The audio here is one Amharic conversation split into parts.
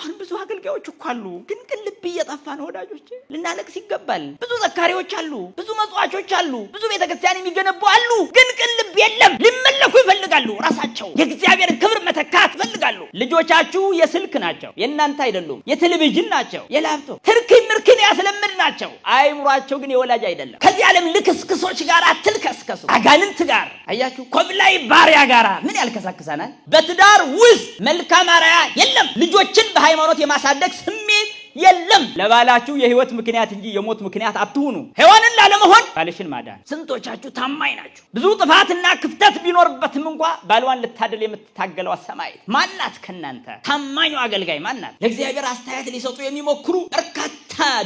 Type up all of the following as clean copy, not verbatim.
አሁን ብዙ አገልጋዮች እኮ አሉ ግን ልብ እየጠፋ ነው ወዳጆቼ ልናለቅስ ይገባል ብዙ ዘካሪዎች አሉ ብዙ መጽዋቾች አሉ ብዙ ቤተክርስቲያን የሚገነቡ አሉ ግን ልብ የለም ሊመለኩ ይፈልጋሉ ራሳቸው የእግዚአብሔር ክብር መተካት ይፈልጋሉ ልጆቻችሁ የስልክ ናቸው የእናንተ አይደሉም የቴሌቪዥን ናቸው የላፕቶፕ ትርክን ያስለምድ ናቸው አይምሯቸው ግን የወላጅ አይደለም ከዚህ ዓለም ልክስክሶች ጋር አትልከስከሱ አጋንንት ጋር አያችሁ ኮብላይ ባሪያ ጋር ምን ያልከሳከሳናል በትዳር ውስጥ መልካም አራያ የለም ልጆችን በሃይማኖት የማሳደግ ስሜት የለም ለባላችሁ የህይወት ምክንያት እንጂ የሞት ምክንያት አትሁኑ ሔዋንን ላለመሆን ባልሽን ማዳን ስንቶቻችሁ ታማኝ ናችሁ ብዙ ጥፋትና ክፍተት ቢኖርበትም እንኳን ባልዋን ልታደል የምትታገለው ሰማይ ማናት ከናንተ ታማኙ አገልጋይ ማናት ለእግዚአብሔር አስተያየት ሊሰጡ የሚሞክሩ በርካታ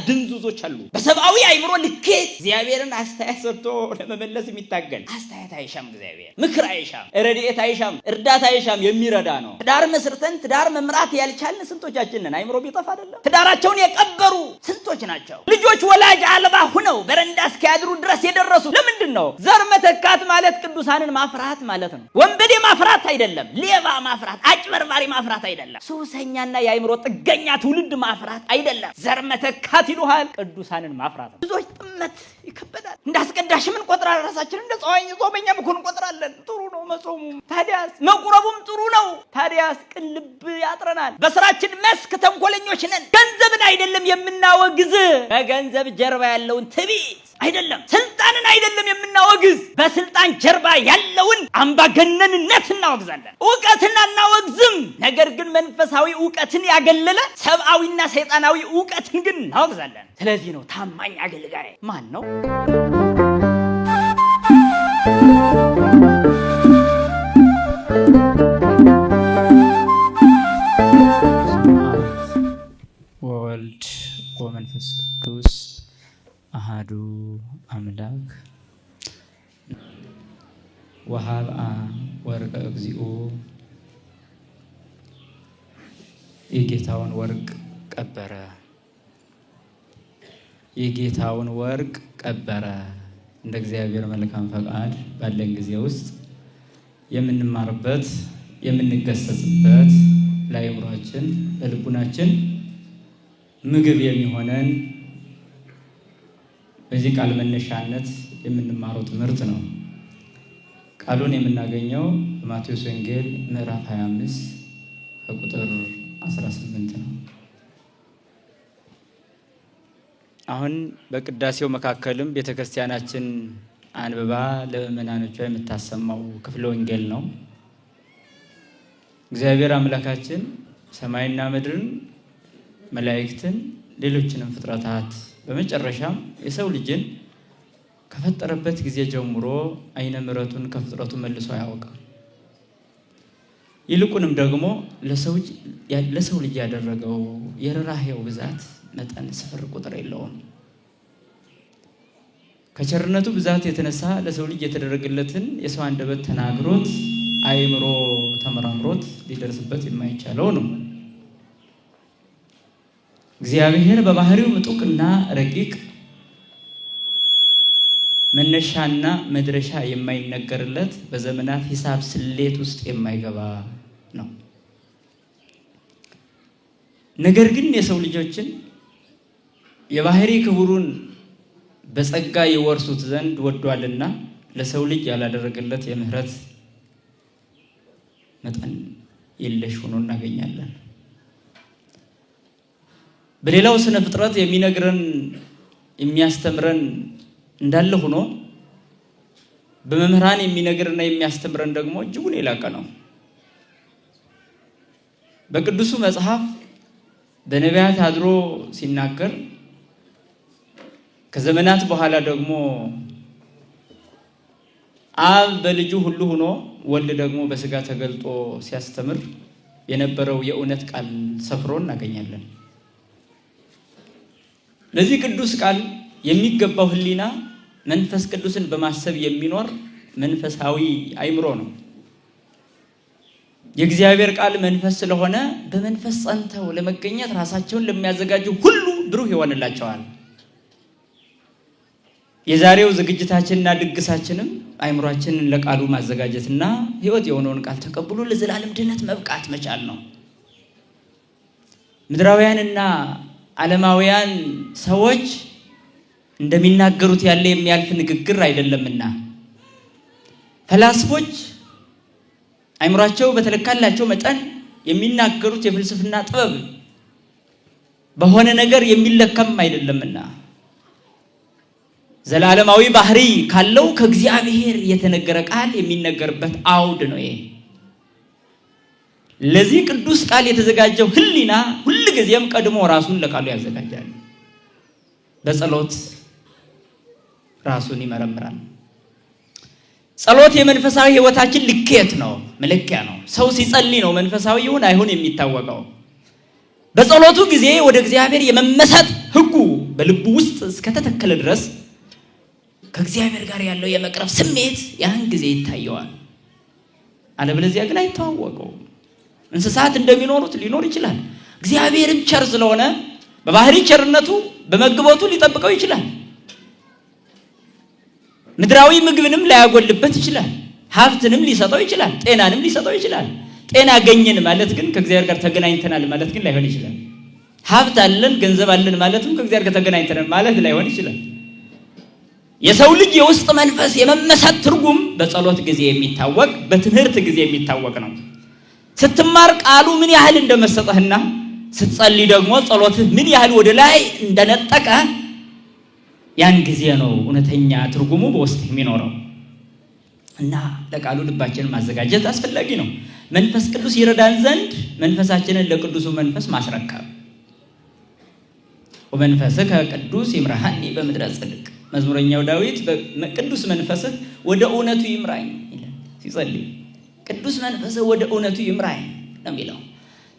ድንዙዞች አሉ በሰብአዊ አይምሮ ልኬት እግዚአብሔርን አስተያየት ሰጥቶ ለመመለስ የሚታገል አስተያየት አይሻም እግዚአብሔር ምክር አይሻም ረድኤት አይሻም እርዳታ አይሻም የሚረዳ ነው ትዳር መስርተን ትዳር መምራት ያልቻልን ስንቶቻችንን አይምሮ ቢጠፋ አይደለም ትዳራቸውን የቀበሩ ስንቶች ናቸው ልጆች ወላጅ አልባ ሆነው በረንዳ እስኪያድሩ ድረስ የደረሱ ለምንድን ነው ዘር መተካት ማለት ቅዱሳንን ማፍራት ማለት ነው ወንበዴ ማፍራት አይደለም ሌባ ማፍራት አጭበርባሪ ማፍራት አይደለም ሱሰኛና የአይምሮ ጥገኛ ትውልድ ማፍራት አይደለም ዘር መተካት ይሉሃል ቅዱሳንን ማፍራት ብዙዎች ጥመት ይከበዳል እንዳስቀዳሽ ምን ቆጥራል ራሳችን እንደ ጾመኛ ጾመኛም እኮ እንቆጥራለን ጥሩ ነው መጾሙ ታዲያስ መቁረቡም ጥሩ ነው ታዲያስ ቅልብ ያጥረናል በስራችን መስክ ተንኮለኞች ነን ገንዘብን አይደለም የምናወግዝ በገንዘብ ጀርባ ያለውን ትዕቢት አይደለም ስልጣንን አይደለም የምናወግዝ በስልጣን ጀርባ ያለውን አምባገነንነት እናወግዛለን ዕውቀትን እናወግዝም ነገር ግን መንፈሳዊ ዕውቀትን ያገለለ ሰብአዊና ሰይጣናዊ ዕውቀትን ግን እናወግዛለን ስለዚህ ነው ታማኝ አገልጋይ ማን ነው ወልድ ወመንፈስ ቅዱስ አሐዱ አምላክ ወሀብአ ወርቀ እግዚኦ የጌታውን ወርቅ ቀበረ የጌታውን ወርቅ ቀበረ እንደ እግዚአብሔር መልካም ፈቃድ ባለን ጊዜ ውስጥ የምንማርበት የምንገሰጽበት ለአእምሯችን ለልቡናችን ምግብ የሚሆነን በዚህ ቃል መነሻነት የምንማረው ትምህርት ነው ቃሉን የምናገኘው በማቴዎስ ወንጌል ምዕራፍ 25 ከቁጥር 18 ነው አሁን በቅዳሴው መካከልም ቤተክርስቲያናችን አንብባ ለምእመናኖቿ የምታሰማው ክፍለ ወንጌል ነው እግዚአብሔር አምላካችን ሰማይና ምድርን መላእክትን ሌሎችንም ፍጥረታት በመጨረሻም የሰው ልጅን ከፈጠረበት ጊዜ ጀምሮ አይነ ምሕረቱን ከፍጥረቱ መልሶ አያውቅም ይልቁንም ደግሞ ለሰው ልጅ ያደረገው የርኅራኄው ብዛት መጠን ስፍር ቁጥር የለውም ከቸርነቱ ብዛት የተነሳ ለሰው ልጅ የተደረገለትን የሰው አንደበት ተናግሮት አይምሮ ተመራምሮት ሊደርስበት የማይቻለው ነው እግዚአብሔር በባህሪው ምጡቅና ረቂቅ መነሻና መድረሻ የማይነገርለት በዘመናት ሂሳብ ስሌት ውስጥ የማይገባ ነው ነገር ግን የሰው ልጆችን የባህሪ ክብሩን በጸጋ ይወርሱት ዘንድ ወዷልና ለሰው ልጅ ያላደረገለት የምህረት መጠን የለሽ ሆኖ እናገኛለን በሌላው ስነ ፍጥረት የሚነግረን የሚያስተምረን እንዳለ ሆኖ በመምህራን የሚነግርና የሚያስተምረን ደግሞ እጅጉን የላቀ ነው በቅዱሱ መጽሐፍ በነቢያት አድሮ ሲናገር ከዘመናት በኋላ ደግሞ አብ በልጁ ሁሉ ሆኖ ወልድ ደግሞ በስጋ ተገልጦ ሲያስተምር የነበረው የእውነት ቃል ሰፍሮ እናገኛለን ለዚህ ቅዱስ ቃል የሚገባው ህሊና መንፈስ ቅዱስን በማሰብ የሚኖር መንፈሳዊ አይምሮ ነው የእግዚአብሔር ቃል መንፈስ ስለሆነ በመንፈስ ጸንተው ለመገኘት ራሳቸውን ለሚያዘጋጁ ሁሉ ብሩህ ይሆንላቸዋል የዛሬው ዝግጅታችንና ድግሳችንም አይምሮአችንን ለቃሉ ማዘጋጀትና ህይወት የሆነውን ቃል ተቀብሎ ለዘላለም ድነት መብቃት መቻል ነው ምድራውያንና ዓለማውያን ሰዎች እንደሚናገሩት ያለ የሚያልፍ ንግግር አይደለምና ፈላስፎች አይምሯቸው በተለካላቸው መጠን የሚናገሩት የፍልስፍና ጥበብ በሆነ ነገር የሚለከም አይደለምና ዘላለማዊ ባህሪ ካለው ከእግዚአብሔር የተነገረ ቃል የሚነገርበት አውድ ነው ይሄ። ለዚህ ቅዱስ ቃል የተዘጋጀው ሕሊና ሁልጊዜም ቀድሞ ራሱን ለቃሉ ያዘጋጃል። በጸሎት ራሱን ይመረምራል። ጸሎት የመንፈሳዊ ሕይወታችን ልኬት ነው፣ መለኪያ ነው። ሰው ሲጸልይ ነው መንፈሳዊ ይሁን አይሁን የሚታወቀው። በጸሎቱ ጊዜ ወደ እግዚአብሔር የመመሰጥ ሕጉ በልቡ ውስጥ እስከተተከለ ድረስ ከእግዚአብሔር ጋር ያለው የመቅረብ ስሜት ያን ጊዜ ይታየዋል። አለበለዚያ ግን አይተዋወቀው። እንስሳት እንደሚኖሩት ሊኖር ይችላል። እግዚአብሔርም ቸር ስለሆነ በባህሪ ቸርነቱ በመግቦቱ ሊጠብቀው ይችላል። ምድራዊ ምግብንም ላያጎልበት ይችላል። ሀብትንም ሊሰጠው ይችላል። ጤናንም ሊሰጠው ይችላል። ጤና አገኘን ማለት ግን ከእግዚአብሔር ጋር ተገናኝተናል ማለት ግን ላይሆን ይችላል። ሀብት አለን ገንዘብ አለን ማለትም ከእግዚአብሔር ጋር ተገናኝተናል ማለት ላይሆን ይችላል። የሰው ልጅ የውስጥ መንፈስ የመመሰጥ ትርጉም በጸሎት ጊዜ የሚታወቅ በትምህርት ጊዜ የሚታወቅ ነው። ስትማር ቃሉ ምን ያህል እንደመሰጠህና ስትጸልይ ደግሞ ጸሎትህ ምን ያህል ወደ ላይ እንደነጠቀ ያን ጊዜ ነው እውነተኛ ትርጉሙ በውስጥ የሚኖረው። እና ለቃሉ ልባችንን ማዘጋጀት አስፈላጊ ነው። መንፈስ ቅዱስ ይረዳን ዘንድ መንፈሳችንን ለቅዱሱ መንፈስ ማስረከብ። ወመንፈስከ ቅዱስ ይምራሃኒ በምድረ ጽድቅ፣ መዝሙረኛው ዳዊት ቅዱስ መንፈስህ ወደ እውነቱ ይምራኝ ይላል ሲጸልይ። ቅዱስ መንፈስህ ወደ እውነቱ ይምራኝ ነው የሚለው።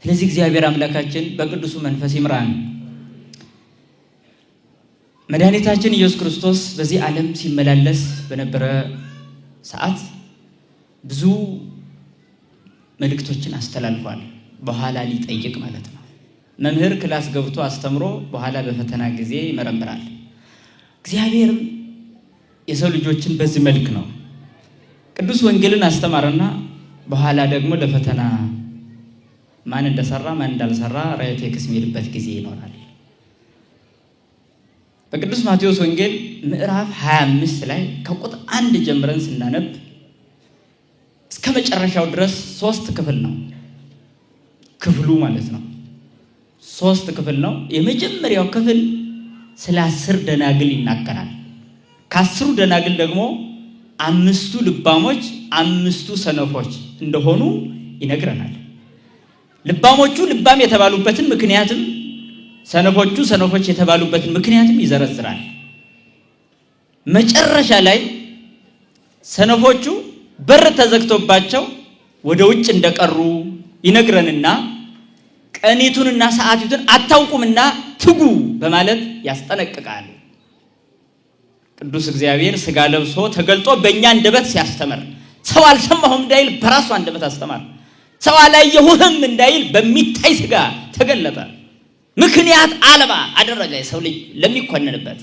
ስለዚህ እግዚአብሔር አምላካችን በቅዱሱ መንፈስ ይምራን። መድኃኒታችን ኢየሱስ ክርስቶስ በዚህ ዓለም ሲመላለስ በነበረ ሰዓት ብዙ መልእክቶችን አስተላልፏል። በኋላ ሊጠይቅ ማለት ነው። መምህር ክላስ ገብቶ አስተምሮ በኋላ በፈተና ጊዜ ይመረምራል። እግዚአብሔርም የሰው ልጆችን በዚህ መልክ ነው። ቅዱስ ወንጌልን አስተማረና በኋላ ደግሞ ለፈተና ማን እንደሰራ ማን እንዳልሰራ ራይቴክስ የሚልበት ጊዜ ይኖራል። በቅዱስ ማቴዎስ ወንጌል ምዕራፍ 25 ላይ ከቁጥር 1 ጀምረን ስናነብ እስከ መጨረሻው ድረስ 3 ክፍል ነው። ክፍሉ ማለት ነው 3 ክፍል ነው። የመጀመሪያው ክፍል ስለ 10 ደናግል ይናገራል። ከ10 ደናግል ደግሞ 5ቱ ልባሞች 5ቱ ሰነፎች እንደሆኑ ይነግረናል። ልባሞቹ ልባም የተባሉበትን ምክንያትም ሰነፎቹ ሰነፎች የተባሉበትን ምክንያትም ይዘረዝራል። መጨረሻ ላይ ሰነፎቹ በር ተዘግቶባቸው ወደ ውጭ እንደቀሩ ይነግረንና ቀኒቱንና ሰዓቲቱን አታውቁምና ትጉ በማለት ያስጠነቅቃል። ቅዱስ እግዚአብሔር ሥጋ ለብሶ ተገልጦ በእኛ አንደበት ሲያስተምር ሰው አልሰማሁም እንዳይል በራሱ አንደበት አስተማር። ሰው አላየሁህም እንዳይል በሚታይ ሥጋ ተገለጠ። ምክንያት አልባ አደረገ። የሰው ልጅ ለሚኮነንበት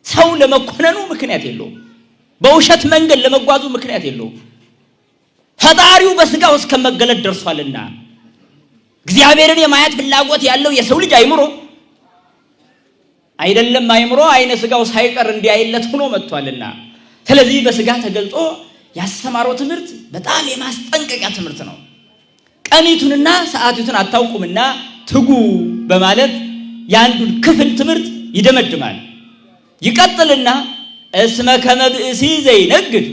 ሰው ለመኮነኑ ምክንያት የለውም። በውሸት መንገድ ለመጓዙ ምክንያት የለውም። ፈጣሪው በሥጋው እስከ መገለጥ ደርሷልና እግዚአብሔርን የማየት ፍላጎት ያለው የሰው ልጅ አይምሮ አይደለም አይምሮ አይነ ሥጋው ሳይቀር እንዲያይለት ሆኖ መጥቷልና ስለዚህ በሥጋ ተገልጦ ያስተማረው ትምህርት በጣም የማስጠንቀቂያ ትምህርት ነው። ቀኒቱንና ሰዓቲቱን አታውቁምና ትጉ በማለት የአንዱን ክፍል ትምህርት ይደመድማል። ይቀጥልና እስመ ከመ ብእሲ ዘይነግድ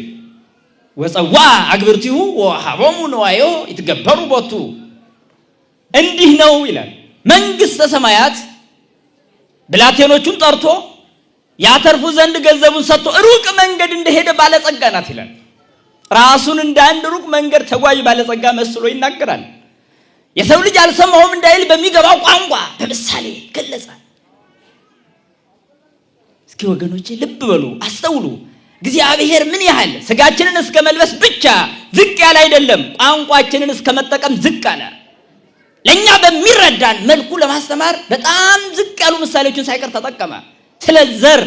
ወፀዋ አግብርቲሁ ወሀቦሙ ነዋዮ ይትገበሩ ቦቱ። እንዲህ ነው ይላል መንግሥተ ሰማያት ብላቴኖቹን ጠርቶ ያተርፉ ዘንድ ገንዘቡን ሰጥቶ ሩቅ መንገድ እንደሄደ ባለጸጋ ናት ይላል። ራሱን እንደ አንድ ሩቅ መንገድ ተጓዥ ባለጸጋ መስሎ ይናገራል። የሰው ልጅ አልሰማሁም እንዳይል በሚገባው ቋንቋ በምሳሌ ገለጸ። እስኪ ወገኖቼ ልብ በሉ፣ አስተውሉ። እግዚአብሔር ምን ያህል ሥጋችንን እስከ መልበስ ብቻ ዝቅ ያለ አይደለም፣ ቋንቋችንን እስከ መጠቀም ዝቅ አለ። ለእኛ በሚረዳን መልኩ ለማስተማር በጣም ዝቅ ያሉ ምሳሌዎችን ሳይቀር ተጠቀመ። ስለ ዘር፣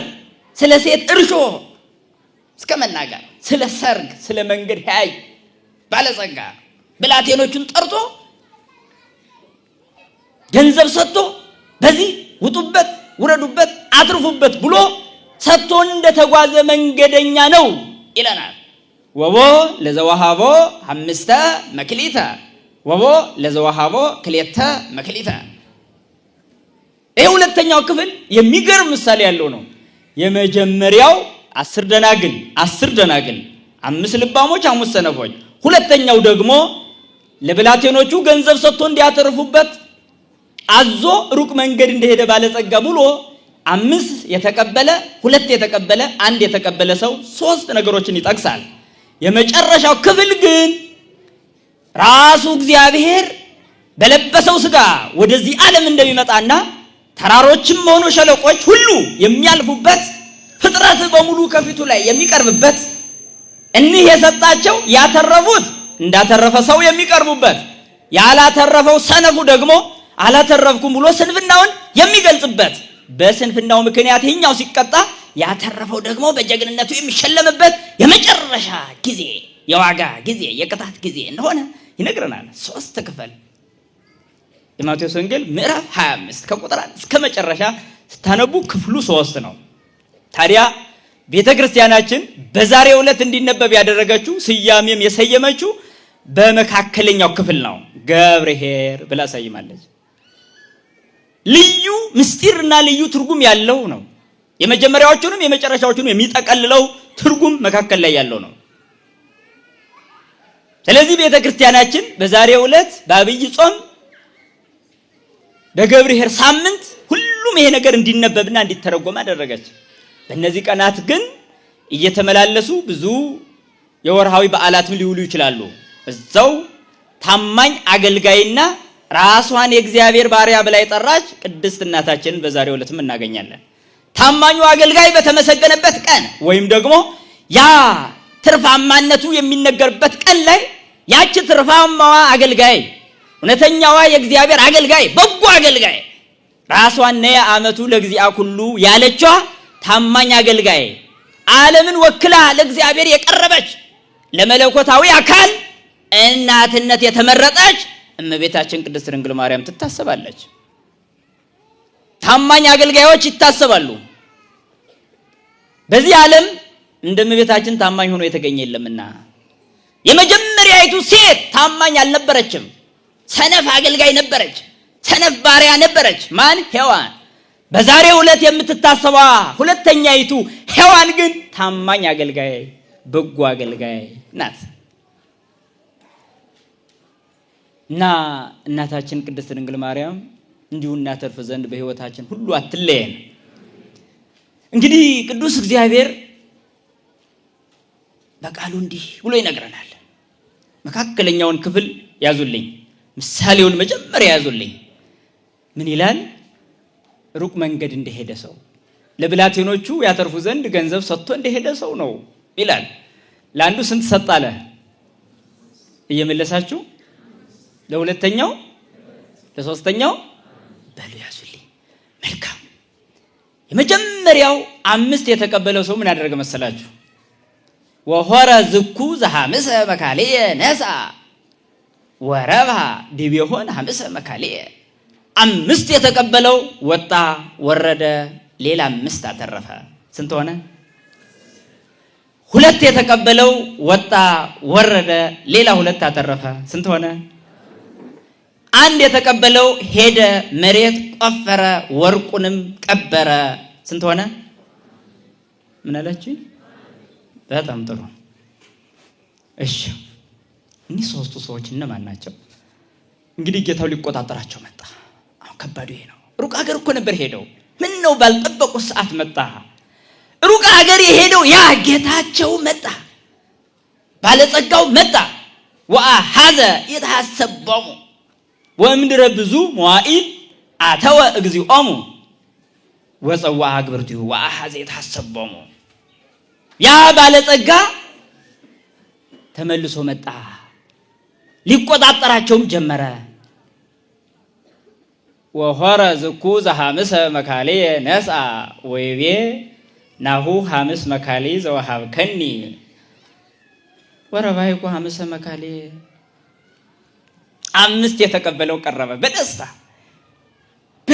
ስለ ሴት እርሾ እስከ መናገር፣ ስለ ሰርግ፣ ስለ መንገድ ሄያይ ባለጸጋ ብላቴኖቹን ጠርቶ ገንዘብ ሰጥቶ በዚህ ውጡበት፣ ውረዱበት፣ አትርፉበት ብሎ ሰጥቶን እንደተጓዘ መንገደኛ ነው ይለናል። ወቦ ለዘወሃቦ 5 መክሊተ ወቦ ለዘወሃቦ 2 መክሊተ። ይህ ሁለተኛው ክፍል የሚገርም ምሳሌ ያለው ነው። የመጀመሪያው 10 ደናግል 5 ልባሞች 5 ሰነፎች። ሁለተኛው ደግሞ ለብላቴኖቹ ገንዘብ ሰጥቶ እንዲያተርፉበት አዞ ሩቅ መንገድ እንደሄደ ባለጸጋ ብሎ 5 የተቀበለ 2 የተቀበለ 1 የተቀበለ ሰው 3 ነገሮችን ይጠቅሳል። የመጨረሻው ክፍል ግን ራሱ እግዚአብሔር በለበሰው ሥጋ ወደዚህ ዓለም እንደሚመጣና ተራሮችም ሆኖ ሸለቆች ሁሉ የሚያልፉበት ፍጥረት በሙሉ ከፊቱ ላይ የሚቀርብበት እኒህ የሰጣቸው ያተረፉት እንዳተረፈ ሰው የሚቀርቡበት ያላተረፈው ሰነፉ ደግሞ አላተረፍኩም ብሎ ስንፍናውን የሚገልጽበት በስንፍናው ምክንያት ይህኛው ሲቀጣ ያተረፈው ደግሞ በጀግንነቱ የሚሸለምበት የመጨረሻ ጊዜ የዋጋ ጊዜ የቅጣት ጊዜ እንደሆነ ይነግረናል። 3 ክፍል የማቴዎስ ወንጌል ምዕራፍ 25 ከቁጥር 1 እስከ መጨረሻ ስታነቡ ክፍሉ 3 ነው። ታዲያ ቤተክርስቲያናችን በዛሬው ዕለት እንዲነበብ ያደረገችው ስያሜም የሰየመችው በመካከለኛው ክፍል ነው። ገብርኄር ብላ ሰይማለች። ልዩ ምስጢርና ልዩ ትርጉም ያለው ነው። የመጀመሪያዎቹንም የመጨረሻዎቹንም የሚጠቀልለው ትርጉም መካከል ላይ ያለው ነው። ስለዚህ ቤተክርስቲያናችን በዛሬው ዕለት በአብይ ጾም በገብርኄር ሳምንት ሁሉም ይሄ ነገር እንዲነበብና እንዲተረጎም አደረገች። በእነዚህ ቀናት ግን እየተመላለሱ ብዙ የወርሃዊ በዓላትም ሊውሉ ይችላሉ። እዛው ታማኝ አገልጋይና ራሷን የእግዚአብሔር ባሪያ ብላ የጠራች ቅድስት እናታችንን በዛሬው ዕለትም እናገኛለን። ታማኙ አገልጋይ በተመሰገነበት ቀን ወይም ደግሞ ያ ትርፋማነቱ የሚነገርበት ቀን ላይ ያቺ ትርፋማዋ አገልጋይ እውነተኛዋ የእግዚአብሔር አገልጋይ በጎ አገልጋይ ራሷን ነየ ዓመቱ ለግዚአ ኩሉ ያለችዋ ታማኝ አገልጋይ ዓለምን ወክላ ለእግዚአብሔር የቀረበች ለመለኮታዊ አካል እናትነት የተመረጠች እመቤታችን ቅድስት ድንግል ማርያም ትታሰባለች። ታማኝ አገልጋዮች ይታሰባሉ። በዚህ ዓለም እንደ እመቤታችን ታማኝ ሆኖ የተገኘ የለምና የመጀመሪያይቱ ሴት ታማኝ አልነበረችም። ሰነፍ አገልጋይ ነበረች። ሰነፍ ባሪያ ነበረች። ማን? ሔዋን። በዛሬው ዕለት የምትታሰባ ሁለተኛይቱ ሔዋን ግን ታማኝ አገልጋይ በጎ አገልጋይ ናት። እና እናታችን ቅድስት ድንግል ማርያም እንዲሁ እናተርፍ ዘንድ በሕይወታችን ሁሉ አትለየን። እንግዲህ ቅዱስ እግዚአብሔር በቃሉ እንዲህ ብሎ ይነግረናል። መካከለኛውን ክፍል ያዙልኝ፣ ምሳሌውን መጀመሪያ ያዙልኝ። ምን ይላል? ሩቅ መንገድ እንደሄደ ሰው ለብላቴኖቹ ያተርፉ ዘንድ ገንዘብ ሰጥቶ እንደሄደ ሰው ነው ይላል። ለአንዱ ስንት ሰጣለ? እየመለሳችሁ ለሁለተኛው፣ ለሶስተኛው በሉ ያዙልኝ። መልካም። የመጀመሪያው 5 የተቀበለው ሰው ምን ያደረገ መሰላችሁ? ወሆረ ዝኩ ዘሐምሰ መካልየ ነሳ ወረብሃ ዲቤሆን ሐምሰ መካልየ። 5 የተቀበለው ወጣ ወረደ፣ ሌላ 5 አተረፈ። ስንት ሆነ? 2 የተቀበለው ወጣ ወረደ፣ ሌላ 2 አተረፈ። ስንት ሆነ? 1 የተቀበለው ሄደ፣ መሬት ቆፈረ፣ ወርቁንም ቀበረ። ስንት ሆነ? ምን አላችሁ? በጣም ጥሩ። እሺ፣ እኒህ 3ቱ ሰዎች እነማን ናቸው? እንግዲህ ጌታው ሊቆጣጠራቸው መጣ። አሁን ከባዱ ይሄ ነው። ሩቅ ሀገር እኮ ነበር ሄደው። ምን ነው ባልጠበቁት ሰዓት መጣ። ሩቅ ሀገር የሄደው ያ ጌታቸው መጣ፣ ባለጸጋው መጣ። ወአሐዘ ይትሐሰቦሙ ወእምድረ ብዙ መዋዕል አተወ እግዚኦሙ ወፀዋዐ ግብርቲሁ ወአሐዘ ይትሐሰቦሙ። ያ ባለጸጋ ተመልሶ መጣ፣ ሊቆጣጠራቸውም ጀመረ። ወሆረ ዝኩ ዘሐምሰ መካልየ ነሳ ወይቤ ናሁ ሐምስ መካልይ ዘወሀብከኒ ወረባይኩ ሐምሰ መካልየ። 5 የተቀበለው ቀረበ በደስታ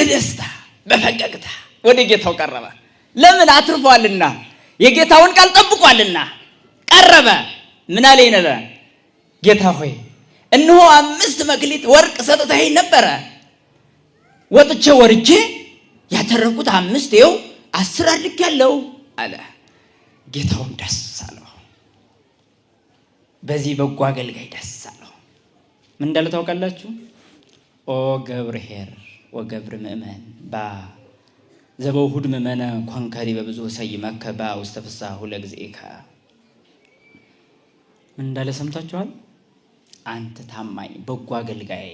በደስታ በፈገግታ ወደ ጌታው ቀረበ። ለምን? አትርፏልና፣ የጌታውን ቃል ጠብቋልና ቀረበ። ምን አለ ይነዳ? ጌታ ሆይ እነሆ 5 መክሊት ወርቅ ሰጥተኸኝ ነበረ። ወጥቼ ወርጄ ያተረፍኩት 5 ይኸው 10 አድርጌያለሁ አለ። ጌታውም ደስ አለው። በዚህ በጎ አገልጋይ ደስ አለው። ምን እንዳለ ታውቃላችሁ? ኦ ገብርኄር ወገብር ምእመን ባ ዘበውሁድ ምእመነ ኮንከሪ በብዙ ሰይመከ ባ ውስተ ፍስሓሁ ለእግዚእከ። ምን እንዳለ ሰምታችኋል? አንተ ታማኝ በጎ አገልጋይ፣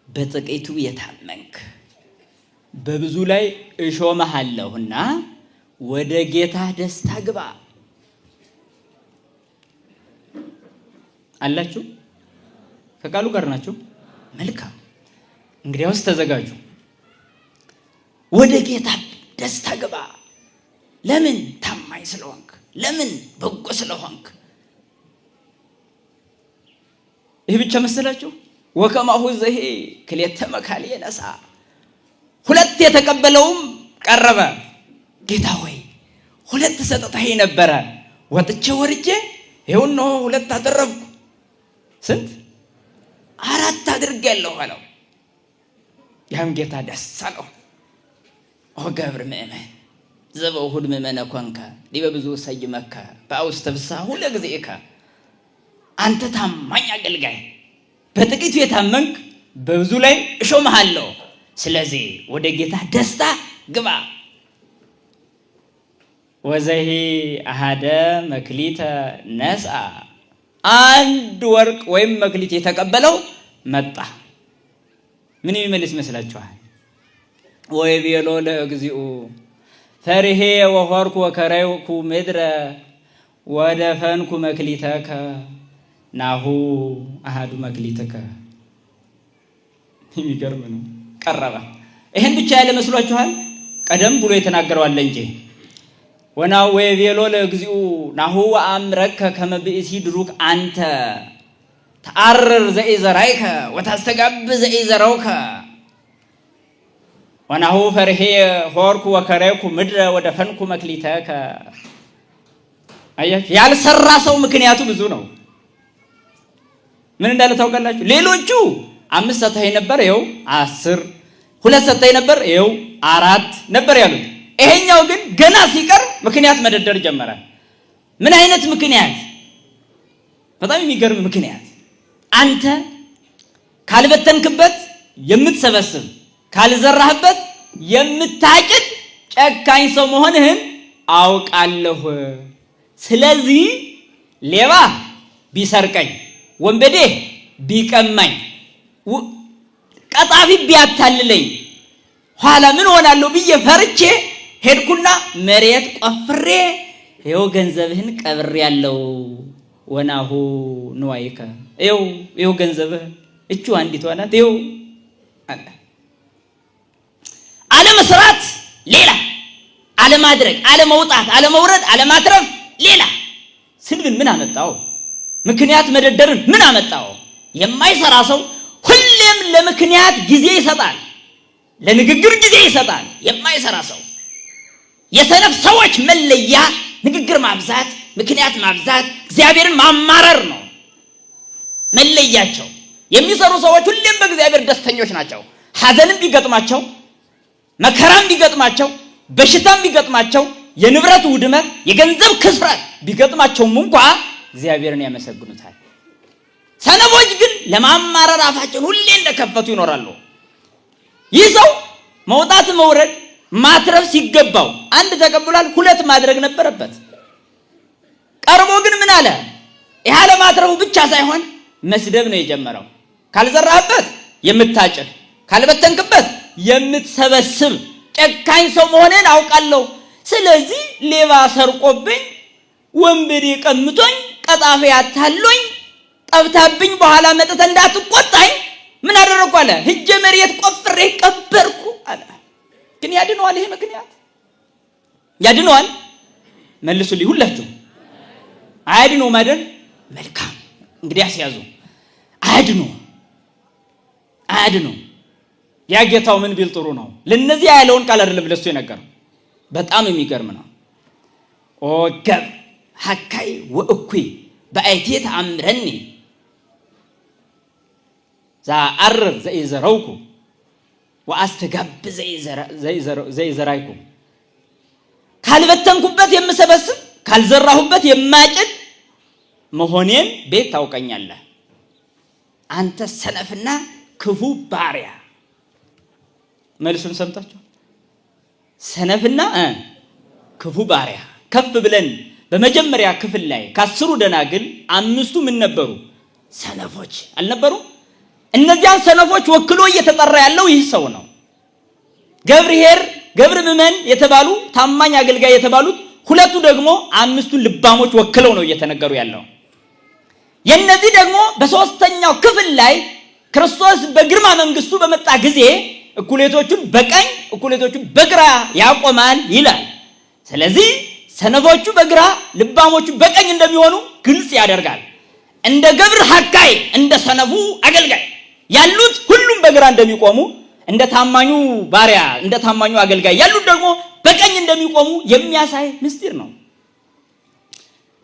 በጥቂቱ የታመንክ በብዙ ላይ እሾምሃለሁና ወደ ጌታ ደስታ ግባ አላችሁ። ከቃሉ ጋር ናችሁ? መልካም። እንግዲያውስ ተዘጋጁ። ወደ ጌታ ደስታ ግባ። ለምን? ታማኝ ስለሆንክ፣ ለምን? በጎ ስለሆንክ። ይህ ብቻ መሰላችሁ? ወከማሁ ዘሄ ክልኤተ መካልየ ነሣ፣ 2 የተቀበለውም ቀረበ። ጌታ ሆይ 2 ሰጥተኸኝ ነበረ፣ ወጥቼ ወርጄ ይኸው እነሆ 2 አደረግኩ። ስንት? 4 አድርጌያለሁ አለው። ያም ጌታ ደስ አለው። ኦ ገብር ምእመን ዘበውሁድ ምእመነ ኮንከ ዲበ ብዙ ሰይመከ በውስተ ፍስሓሁ ለእግዚእከ። አንተ ታማኝ አገልጋይ፣ በጥቂቱ የታመንክ በብዙ ላይ እሾምሃለሁ። ስለዚህ ወደ ጌታ ደስታ ግባ። ወዘሂ አሃደ መክሊተ ነሣ፣ 1 ወርቅ ወይም መክሊት የተቀበለው መጣ። ምን የሚመልስ ይመስላችኋል? ወይቤሎ ለእግዚኡ ፈሪሄ ወሆርኩ ወከረይኩ ምድረ ወደፈንኩ መክሊተከ ናሁ አሃዱ መክሊተከ። የሚገርም ነው። ቀረበ። ይሄን ብቻ ያለ መስሏችኋል? ቀደም ብሎ የተናገረው አለ እንጂ ወናው ወይቤሎ ለእግዚኡ ናሁ አምረከ ከመ ብእሲ ድሩክ አንተ ተአርር ዘኢዘራይከ ወታስተጋብ ዘኢዘራውከ ወናሁ ፈርሄ ሆርኩ ወከረይኩ ምድረ ወደፈንኩ መክሊተከ። አያችሁ፣ ያልሰራ ሰው ምክንያቱ ብዙ ነው። ምን እንዳለ ታውቃላችሁ? ሌሎቹ 5 ሰጥተኸኝ ነበር ይኸው 10፣ 2 ሰጥተኸኝ ነበር ይኸው 4 ነበር ያሉት። ይሄኛው ግን ገና ሲቀር ምክንያት መደርደር ጀመረ። ምን አይነት ምክንያት? በጣም የሚገርም ምክንያት። አንተ ካልበተንክበት የምትሰበስብ፣ ካልዘራህበት የምታጭድ ጨካኝ ሰው መሆንህን አውቃለሁ። ስለዚህ ሌባ ቢሰርቀኝ፣ ወንበዴ ቢቀማኝ፣ ቀጣፊ ቢያታልለኝ ኋላ ምን ሆናለሁ ብዬ ፈርቼ ሄድኩና መሬት ቆፍሬ ይኸው ገንዘብህን ቀብሬያለሁ። ወናሁ ንዋይከ፣ ይኸው ገንዘብህ እቹ አንዲቷ ናት። ይኸው አለ። አለመስራት ሌላ፣ አለማድረግ፣ አለመውጣት፣ አለመውረድ፣ አለማትረፍ ሌላ። ስድብን ምን አመጣው? ምክንያት መደርደርን ምን አመጣው? የማይሰራ ሰው ሁሌም ለምክንያት ጊዜ ይሰጣል፣ ለንግግር ጊዜ ይሰጣል። የማይሰራ ሰው የሰነፍ ሰዎች መለያ ንግግር ማብዛት፣ ምክንያት ማብዛት፣ እግዚአብሔርን ማማረር ነው መለያቸው። የሚሰሩ ሰዎች ሁሌም በእግዚአብሔር ደስተኞች ናቸው። ሐዘንም ቢገጥማቸው፣ መከራም ቢገጥማቸው፣ በሽታም ቢገጥማቸው፣ የንብረት ውድመት፣ የገንዘብ ክስረት ቢገጥማቸውም እንኳ እግዚአብሔርን ያመሰግኑታል። ሰነፎች ግን ለማማረር አፋቸውን ሁሌ እንደከፈቱ ይኖራሉ። ይህ ሰው መውጣት መውረድ ማትረፍ ሲገባው 1 ተቀብሏል፣ 2 ማድረግ ነበረበት። ቀርቦ ግን ምን አለ? ይሄ ለማትረፉ ብቻ ሳይሆን መስደብ ነው የጀመረው። ካልዘራህበት የምታጭድ፣ ካልበተንክበት የምትሰበስብ ጨካኝ ሰው መሆንን አውቃለሁ። ስለዚህ ሌባ ሰርቆብኝ፣ ወንበዴ ቀምቶኝ፣ ቀጣፊ አታሎኝ፣ ጠብታብኝ በኋላ መጥተህ እንዳትቆጣኝ ምን አደረኩ አለ? ሂጄ መሬት ቆፍሬ ቀበርኩ አለ። ግን ያድነዋል? ይሄ ምክንያት ያድነዋል? መልሱልኝ ሁላችሁ። አያድነውም አይደል? መልካም እንግዲህ ያስያዙ። አያድነውም። ያ ጌታው ምን ቢል ጥሩ ነው? ለነዚህ ያለውን ቃል አይደለም ለሱ የነገረው። በጣም የሚገርም ነው። ኦ ገብ ሐካይ ወእኩይ በአይቴ ተአምረኒ ዘአርር ዘይዘረውኩ ወአስተጋብ ዘይዘራይኩ። ካልበተንኩበት የምሰበስብ ካልዘራሁበት የማጭድ መሆኔን ቤት ታውቀኛለህ። አንተ ሰነፍና ክፉ ባሪያ። መልሱን ሰምታችሁ ሰነፍና ክፉ ባሪያ። ከፍ ብለን በመጀመሪያ ክፍል ላይ ከ10 ደናግል 5ቱ ምን ነበሩ? ሰነፎች አልነበሩ? እነዚያን ሰነፎች ወክሎ እየተጠራ ያለው ይህ ሰው ነው። ገብረ ምእመን የተባሉ ታማኝ አገልጋይ የተባሉት ሁለቱ ደግሞ 5ቱ ልባሞች ወክለው ነው እየተነገሩ ያለው። የነዚህ ደግሞ በሶስተኛው ክፍል ላይ ክርስቶስ በግርማ መንግስቱ በመጣ ጊዜ እኩሌቶቹን በቀኝ እኩሌቶቹን በግራ ያቆማል ይላል። ስለዚህ ሰነፎቹ በግራ ልባሞቹ በቀኝ እንደሚሆኑ ግልጽ ያደርጋል። እንደ ገብረ ሐካይ እንደ ሰነፉ አገልጋይ ያሉት ሁሉም በግራ እንደሚቆሙ፣ እንደ ታማኙ ባሪያ እንደ ታማኙ አገልጋይ ያሉት ደግሞ በቀኝ እንደሚቆሙ የሚያሳይ ምስጢር ነው።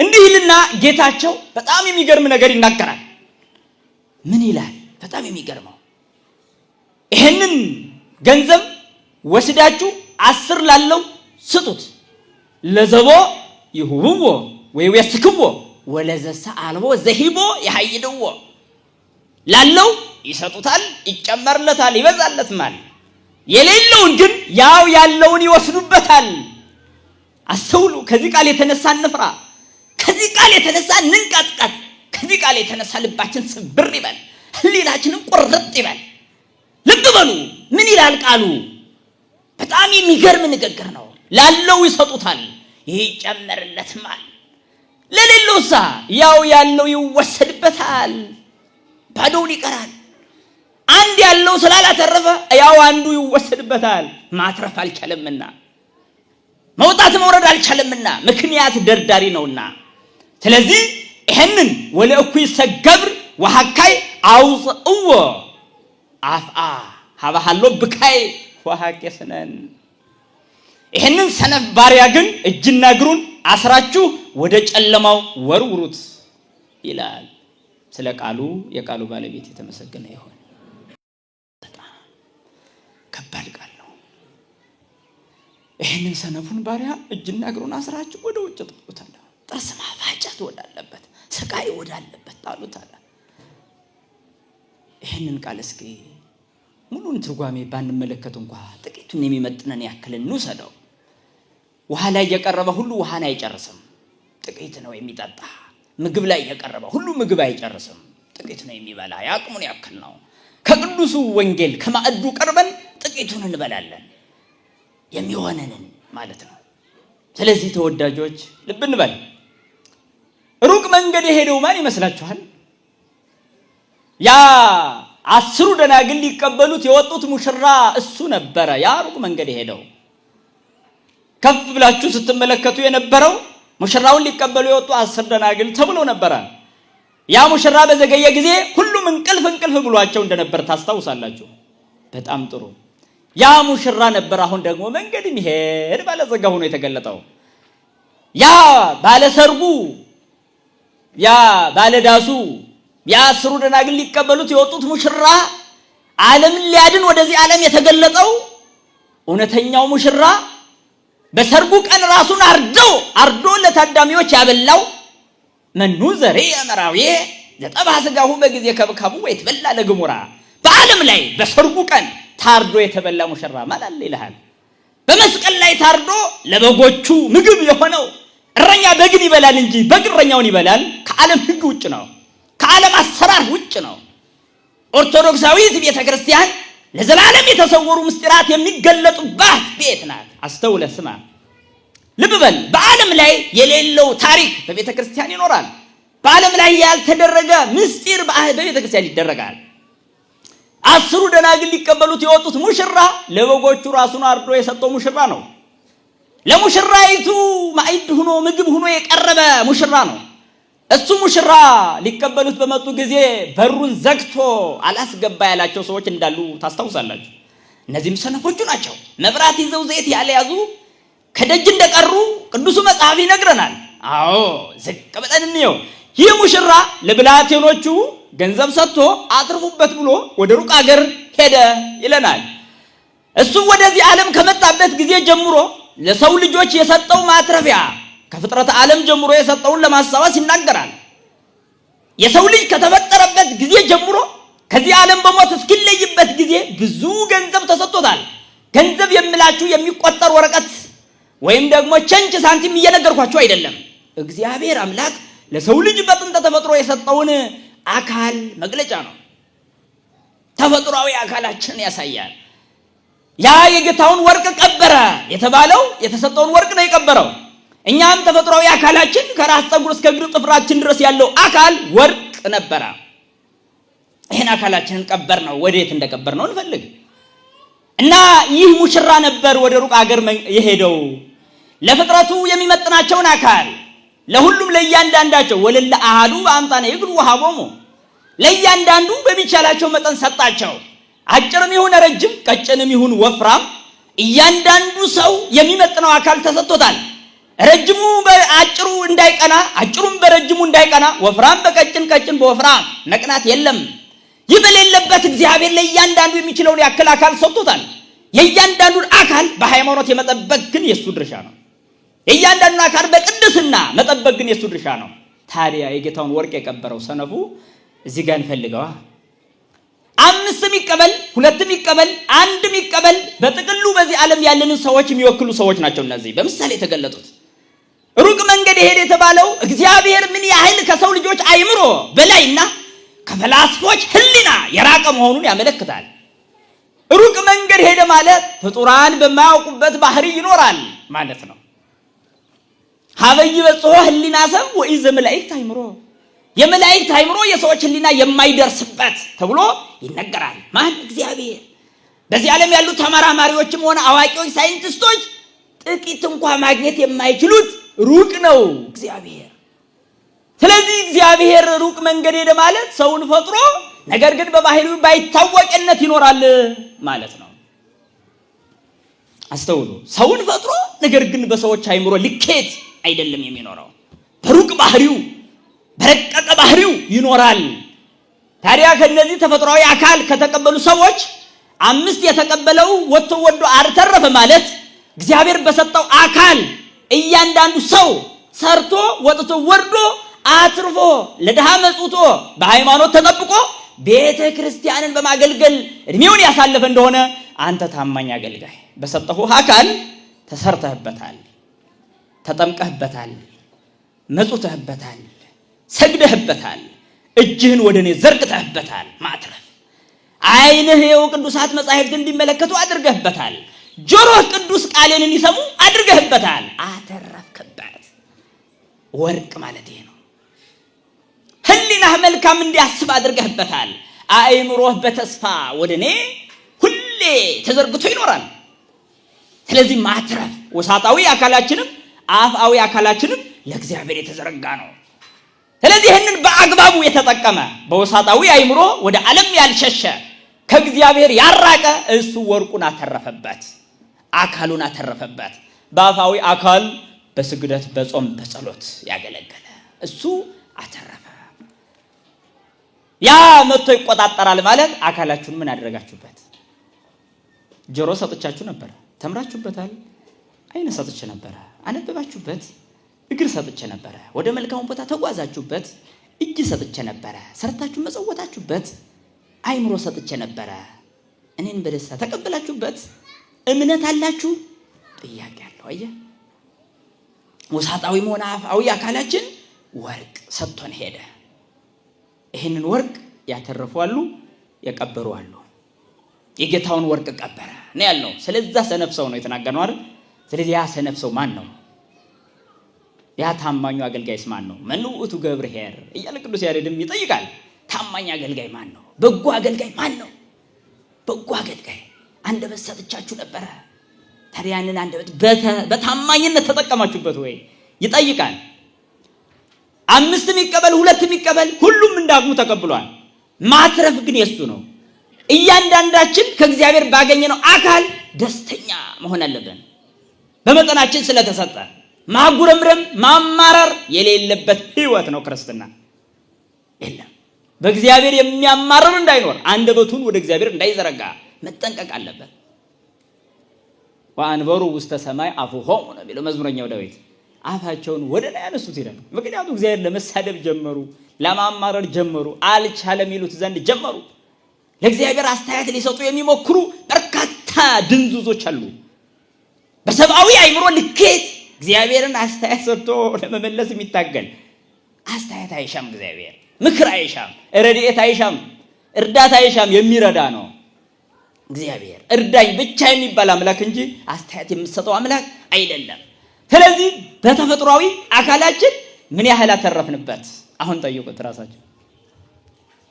እንዲህ ይልና ጌታቸው በጣም የሚገርም ነገር ይናገራል። ምን ይላል? በጣም የሚገርመው ይሄንን ገንዘብ ወስዳችሁ 10 ላለው ስጡት፣ ለዘቦ ይሁብዎ ወይወስክዎ ወለዘሰ አልቦ ዘሂቦ ያhayድዎ። ላለው ይሰጡታል፣ ይጨመርለታል፣ ይበዛለታል። የሌለውን ግን ያው ያለውን ይወስዱበታል። አስተውሉ። ከዚህ ቃል የተነሳ እንፍራ። ከዚህ ቃል የተነሳ እንንቀጥቀጥ። ከዚህ ቃል የተነሳ ልባችን ስብር ይበል፣ ህሊናችንን ቁርጥ ይበል። ልብ በሉ ምን ይላል ቃሉ? በጣም የሚገርም ንግግር ነው። ላለው ይሰጡታል፣ ይጨመርለታል። ለሌለውሳ ያው ያለው ይወሰድበታል፣ ባዶውን ይቀራል። አንድ ያለው ስላላተረፈ ያው አንዱ ይወሰድበታል። ማትረፍ አልቻለምና መውጣት መውረድ አልቻለምና ምክንያት ደርዳሪ ነውና። ስለዚህ ይሄንን ወለእኩይ ሰገብር ወሐካይ አውጽእዎ አፍአ ሀባሃሎ ብካይ ወሐቄስነን። ይሄንን ሰነፍ ባሪያ ግን እጅና እግሩን አስራችሁ ወደ ጨለማው ወርውሩት ይላል። ስለ ቃሉ የቃሉ ባለቤት የተመሰገነ ይሁን። በጣም ከባድ ቃል ነው። ይሄንን ሰነፉን ባሪያ እጅና እግሩን አስራችሁ ወደ ውጭ ጥሉታል። ጥርስ ማፋጨት ወዳለበት፣ ስቃይ ወዳለበት ጣሉታል። ይሄንን ቃል እስኪ ሙሉን ትርጓሜ ባንመለከት እንኳን ጥቂቱን የሚመጥነን ያክል እንውሰደው። ውሃ ላይ የቀረበ ሁሉ ውሃን አይጨርስም፣ ጥቂት ነው የሚጠጣ። ምግብ ላይ የቀረበ ሁሉ ምግብ አይጨርስም፣ ጥቂት ነው የሚበላ፣ ያቅሙን ያክል ነው። ከቅዱሱ ወንጌል ከማዕዱ ቀርበን ጥቂቱን እንበላለን፣ የሚሆነንን ማለት ነው። ስለዚህ ተወዳጆች ልብ እንበል። ሩቅ መንገድ የሄደው ማን ይመስላችኋል? ያ 10 ደናግል ሊቀበሉት የወጡት ሙሽራ እሱ ነበረ። ያ ሩቅ መንገድ የሄደው ከፍ ብላችሁ ስትመለከቱ የነበረው ሙሽራውን ሊቀበሉ የወጡ 10 ደናግል ተብሎ ነበረ። ያ ሙሽራ በዘገየ ጊዜ ሁሉም እንቅልፍ ብሏቸው እንደነበር ታስታውሳላችሁ። በጣም ጥሩ። ያ ሙሽራ ነበር አሁን ደግሞ መንገድ የሚሄድ ባለጸጋ ሆኖ የተገለጠው። ያ ባለሰርጉ፣ ያ ባለዳሱ፣ ያ 10 ደናግል ሊቀበሉት የወጡት ሙሽራ ዓለምን ሊያድን ወደዚህ ዓለም የተገለጠው እውነተኛው ሙሽራ በሰርጉ ቀን ራሱን አርዶ ለታዳሚዎች ያበላው መኑ ዘርእ መራዊ ዘጠብሐ ሥጋሁ በጊዜ ከብካቡ ወይትበላ ለግሙራ። በዓለም ላይ በሰርጉ ቀን ታርዶ የተበላ ሙሽራ ማለት አለ ይልሃል። በመስቀል ላይ ታርዶ ለበጎቹ ምግብ የሆነው እረኛ በግን ይበላል እንጂ በግ እረኛውን ይበላል። ከዓለም ሕግ ውጭ ነው፣ ከዓለም አሰራር ውጭ ነው። ኦርቶዶክሳዊት ቤተክርስቲያን ለዘላለም የተሰወሩ ምስጢራት የሚገለጡባት ቤት ናት። አስተውለህ ስማ፣ ልብ በል። በዓለም ላይ የሌለው ታሪክ በቤተክርስቲያን ይኖራል። በዓለም ላይ ያልተደረገ ምስጢር በቤተክርስቲያን ይደረጋል። 10 ደናግል ሊቀበሉት የወጡት ሙሽራ ለበጎቹ ራሱን አርዶ የሰጠው ሙሽራ ነው። ለሙሽራይቱ ማዕድ ሆኖ ምግብ ሆኖ የቀረበ ሙሽራ ነው። እሱ ሙሽራ ሊቀበሉት በመጡ ጊዜ በሩን ዘግቶ አላስገባ ያላቸው ሰዎች እንዳሉ ታስታውሳላችሁ። እነዚህም ሰነፎቹ ናቸው። መብራት ይዘው ዘይት ያልያዙ ከደጅ እንደቀሩ ቅዱሱ መጽሐፍ ይነግረናል። አዎ ዝቅ ብለን እንየው። ይህ ሙሽራ ለብላቴኖቹ ገንዘብ ሰጥቶ አትርፉበት ብሎ ወደ ሩቅ አገር ሄደ ይለናል። እሱ ወደዚህ ዓለም ከመጣበት ጊዜ ጀምሮ ለሰው ልጆች የሰጠው ማትረፊያ ከፍጥረት ዓለም ጀምሮ የሰጠውን ለማስታወስ ይናገራል። የሰው ልጅ ከተፈጠረበት ጊዜ ጀምሮ ከዚህ ዓለም በሞት እስኪለይበት ጊዜ ብዙ ገንዘብ ተሰጥቶታል። ገንዘብ የምላችሁ የሚቆጠር ወረቀት ወይም ደግሞ ቸንች ሳንቲም እየነገርኳችሁ አይደለም። እግዚአብሔር አምላክ ለሰው ልጅ በጥንተ ተፈጥሮ የሰጠውን አካል መግለጫ ነው። ተፈጥሯዊ አካላችንን ያሳያል። ያ የጌታውን ወርቅ ቀበረ የተባለው የተሰጠውን ወርቅ ነው የቀበረው። እኛም ተፈጥሯዊ አካላችን ከራስ ፀጉር እስከ እግር ጥፍራችን ድረስ ያለው አካል ወርቅ ነበረ። ይሄን አካላችንን ቀበር ነው። ወዴት እንደቀበር ነው እንፈልግ እና ይህ ሙሽራ ነበር ወደ ሩቅ አገር የሄደው። ለፍጥረቱ የሚመጥናቸውን አካል ለሁሉም ለእያንዳንዳቸው ወለለ አሃዱ በአምጣነ ይግሉ ወሃቦሙ ለእያንዳንዱ በሚቻላቸው መጠን ሰጣቸው። አጭርም ይሁን ረጅም፣ ቀጭንም ይሁን ወፍራም እያንዳንዱ ሰው የሚመጥነው አካል ተሰጥቶታል። ረጅሙ በአጭሩ እንዳይቀና፣ አጭሩም በረጅሙ እንዳይቀና፣ ወፍራም በቀጭን፣ ቀጭን በወፍራም መቅናት የለም። ይህ በሌለበት እግዚአብሔር ለእያንዳንዱ የሚችለውን ያክል አካል ሰጥቶታል። የእያንዳንዱን አካል በሃይማኖት የመጠበቅ ግን የሱ ድርሻ ነው። የእያንዳንዱን አካል በቅድስና መጠበቅ ግን የሱ ድርሻ ነው። ታዲያ የጌታውን ወርቅ የቀበረው ሰነፉ እዚህ ጋር እንፈልገዋ። 5 ይቀበል፣ 2 ይቀበል፣ 1 ይቀበል፣ በጥቅሉ በዚህ ዓለም ያለንን ሰዎች የሚወክሉ ሰዎች ናቸው። እነዚህ በምሳሌ የተገለጡት ሩቅ መንገድ ሄደ የተባለው እግዚአብሔር ምን ያህል ከሰው ልጆች አይምሮ በላይና ከፈላስፎች ሕሊና የራቀ መሆኑን ያመለክታል። ሩቅ መንገድ ሄደ ማለት ፍጡራን በማያውቁበት ባህሪ ይኖራል ማለት ነው። ሀበይ በጽሖ ሕሊና ሰብ ወኢዘ መላእክት አይምሮ የመላእክት አይምሮ የሰዎች ሕሊና የማይደርስበት ተብሎ ይነገራል። ማን? እግዚአብሔር። በዚህ ዓለም ያሉ ተመራማሪዎችም ሆነ አዋቂዎች፣ ሳይንቲስቶች ጥቂት እንኳን ማግኘት የማይችሉት ሩቅ ነው እግዚአብሔር። ስለዚህ እግዚአብሔር ሩቅ መንገድ ሄደ ማለት ሰውን ፈጥሮ ነገር ግን በባህሪው ባይታወቅነት ይኖራል ማለት ነው። አስተውሉ። ሰውን ፈጥሮ ነገር ግን በሰዎች አይምሮ ልኬት አይደለም የሚኖረው። በሩቅ ባህሪው በረቀቀ ባህሪው ይኖራል። ታዲያ ከነዚህ ተፈጥሯዊ አካል ከተቀበሉ ሰዎች 5 የተቀበለው ወጥቶ ወዶ አልተረፈ ማለት እግዚአብሔር በሰጠው አካል እያንዳንዱ ሰው ሰርቶ ወጥቶ ወርዶ አትርፎ ለድሃ መጽውቶ በሃይማኖት ተጠብቆ ቤተ ክርስቲያንን በማገልገል እድሜውን ያሳለፈ እንደሆነ አንተ ታማኝ አገልጋይ በሰጠሁ አካል ተሰርተህበታል፣ ተጠምቀህበታል፣ መጽውተህበታል፣ ሰግደህበታል፣ እጅህን ወደ እኔ ዘርግተህበታል። ማትረፍ ዓይንህ የው ቅዱሳት መጻሕፍት እንዲመለከቱ አድርገህበታል። ጆሮህ ቅዱስ ቃሌን እንዲሰሙ አድርገህበታል። አተረፍክበት። ወርቅ ማለት ይሄ ነው። ሕሊናህ መልካም እንዲያስብ አድርገህበታል። አእምሮህ በተስፋ ወደ እኔ ሁሌ ተዘርግቶ ይኖራል። ስለዚህ ማትረፍ ወሳጣዊ አካላችንም አፍአዊ አካላችንም ለእግዚአብሔር የተዘረጋ ነው። ስለዚህ ይህንን በአግባቡ የተጠቀመ በወሳጣዊ አእምሮ ወደ ዓለም ያልሸሸ ከእግዚአብሔር ያራቀ እሱ ወርቁን አተረፈበት፣ አካሉን አተረፈበት። በአፋዊ አካል በስግደት በጾም በጸሎት ያገለገለ እሱ አተረፈ። ያ መጥቶ ይቆጣጠራል ማለት አካላችሁን ምን አደረጋችሁበት? ጆሮ ሰጥቻችሁ ነበር፣ ተምራችሁበታል። ዓይን ሰጥቼ ነበር፣ አነበባችሁበት። እግር ሰጥቼ ነበር፣ ወደ መልካሙ ቦታ ተጓዛችሁበት። እጅ ሰጥቼ ነበር፣ ሰርታችሁ መጸወታችሁበት። አይምሮ ሰጥቼ ነበር፣ እኔን በደስታ ተቀበላችሁበት። እምነት አላችሁ? ጥያቄ አለው። አየህ፣ ወሳጣዊ ሆነ አፍአዊ አካላችን ወርቅ ሰጥቶን ሄደ። ይሄንን ወርቅ ያተረፉ አሉ፣ የቀበሩ አሉ። የጌታውን ወርቅ ቀበረ ነው ያልነው። ስለዛ ሰነፍ ሰው ነው የተናገርነው አይደል? ስለዚህ ያ ሰነፍ ሰው ማን ነው? ያ ታማኙ አገልጋይስ ማን ነው? መኑ ውእቱ ገብርኄር እያለ ቅዱስ ያሬድም ይጠይቃል። ታማኝ አገልጋይ ማን ነው? በጎ አገልጋይ ማን ነው? በጎ አገልጋይ አንደበት ሰጥቻችሁ ነበረ። ታዲያ ያንን አንደበት በታማኝነት ተጠቀማችሁበት ወይ? ይጠይቃል። 5 ይቀበል 2 ይቀበል ሁሉም እንዳቅሙ ተቀብሏል። ማትረፍ ግን የሱ ነው። እያንዳንዳችን ከእግዚአብሔር ባገኘነው አካል ደስተኛ መሆን አለብን። በመጠናችን ስለተሰጠ ማጉረምረም ማማረር የሌለበት ህይወት ነው ክርስትና። የለም በእግዚአብሔር የሚያማርር እንዳይኖር፣ አንደበቱን ወደ እግዚአብሔር እንዳይዘረጋ መጠንቀቅ አለበት። ወአንበሩ ውስተ ሰማይ አፉሆሙ ነው የሚለው መዝሙረኛው ዳዊት። አፋቸውን ወደ ላይ አነሱት ይላል። ምክንያቱም እግዚአብሔር ለመሳደብ ጀመሩ፣ ለማማረር ጀመሩ፣ አልቻለም ይሉት ዘንድ ጀመሩ። ለእግዚአብሔር አስተያየት ሊሰጡ የሚሞክሩ በርካታ ድንዙዞች አሉ። በሰብአዊ አእምሮ ልኬት እግዚአብሔርን አስተያየት ሰጥቶ ለመመለስ የሚታገል አስተያየት አይሻም። እግዚአብሔር ምክር አይሻም፣ ረድኤት አይሻም፣ እርዳታ አይሻም። የሚረዳ ነው እግዚአብሔር። እርዳኝ ብቻ የሚባል አምላክ እንጂ አስተያየት የምትሰጠው አምላክ አይደለም። ስለዚህ በተፈጥሯዊ አካላችን ምን ያህል አተረፍንበት? አሁን ጠይቁት ራሳችን።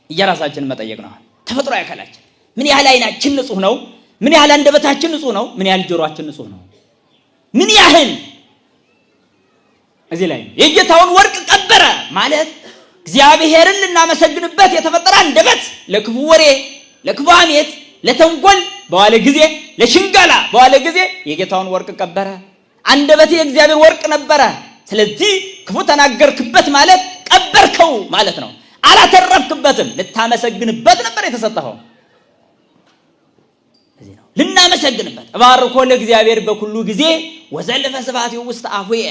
እየራሳችንን መጠየቅ ነው። ተፈጥሯዊ አካላችን ምን ያህል አይናችን ንጹህ ነው? ምን ያህል አንደበታችን ንጹህ ነው? ምን ያህል ጆሮአችን ንጹህ ነው? ምን ያህል? እዚህ ላይ የጌታውን ወርቅ ቀበረ ማለት እግዚአብሔርን ልናመሰግንበት የተፈጠረ አንደበት ለክፉ ወሬ፣ ለክፉ ሐሜት፣ ለተንኮል በዋለ ጊዜ፣ ለሽንገላ በዋለ ጊዜ የጌታውን ወርቅ ቀበረ። አንደበት የእግዚአብሔር ወርቅ ነበረ። ስለዚህ ክፉ ተናገርክበት ማለት ቀበርከው ማለት ነው። አላተረፍክበትም፣ ልታመሰግንበት ነበር የተሰጠኸው። እዚህ ነው ልናመሰግንበት። እባርኮ ለእግዚአብሔር በኩሉ ጊዜ ወዘልፈ ስብሐቲሁ ውስተ አፉየ።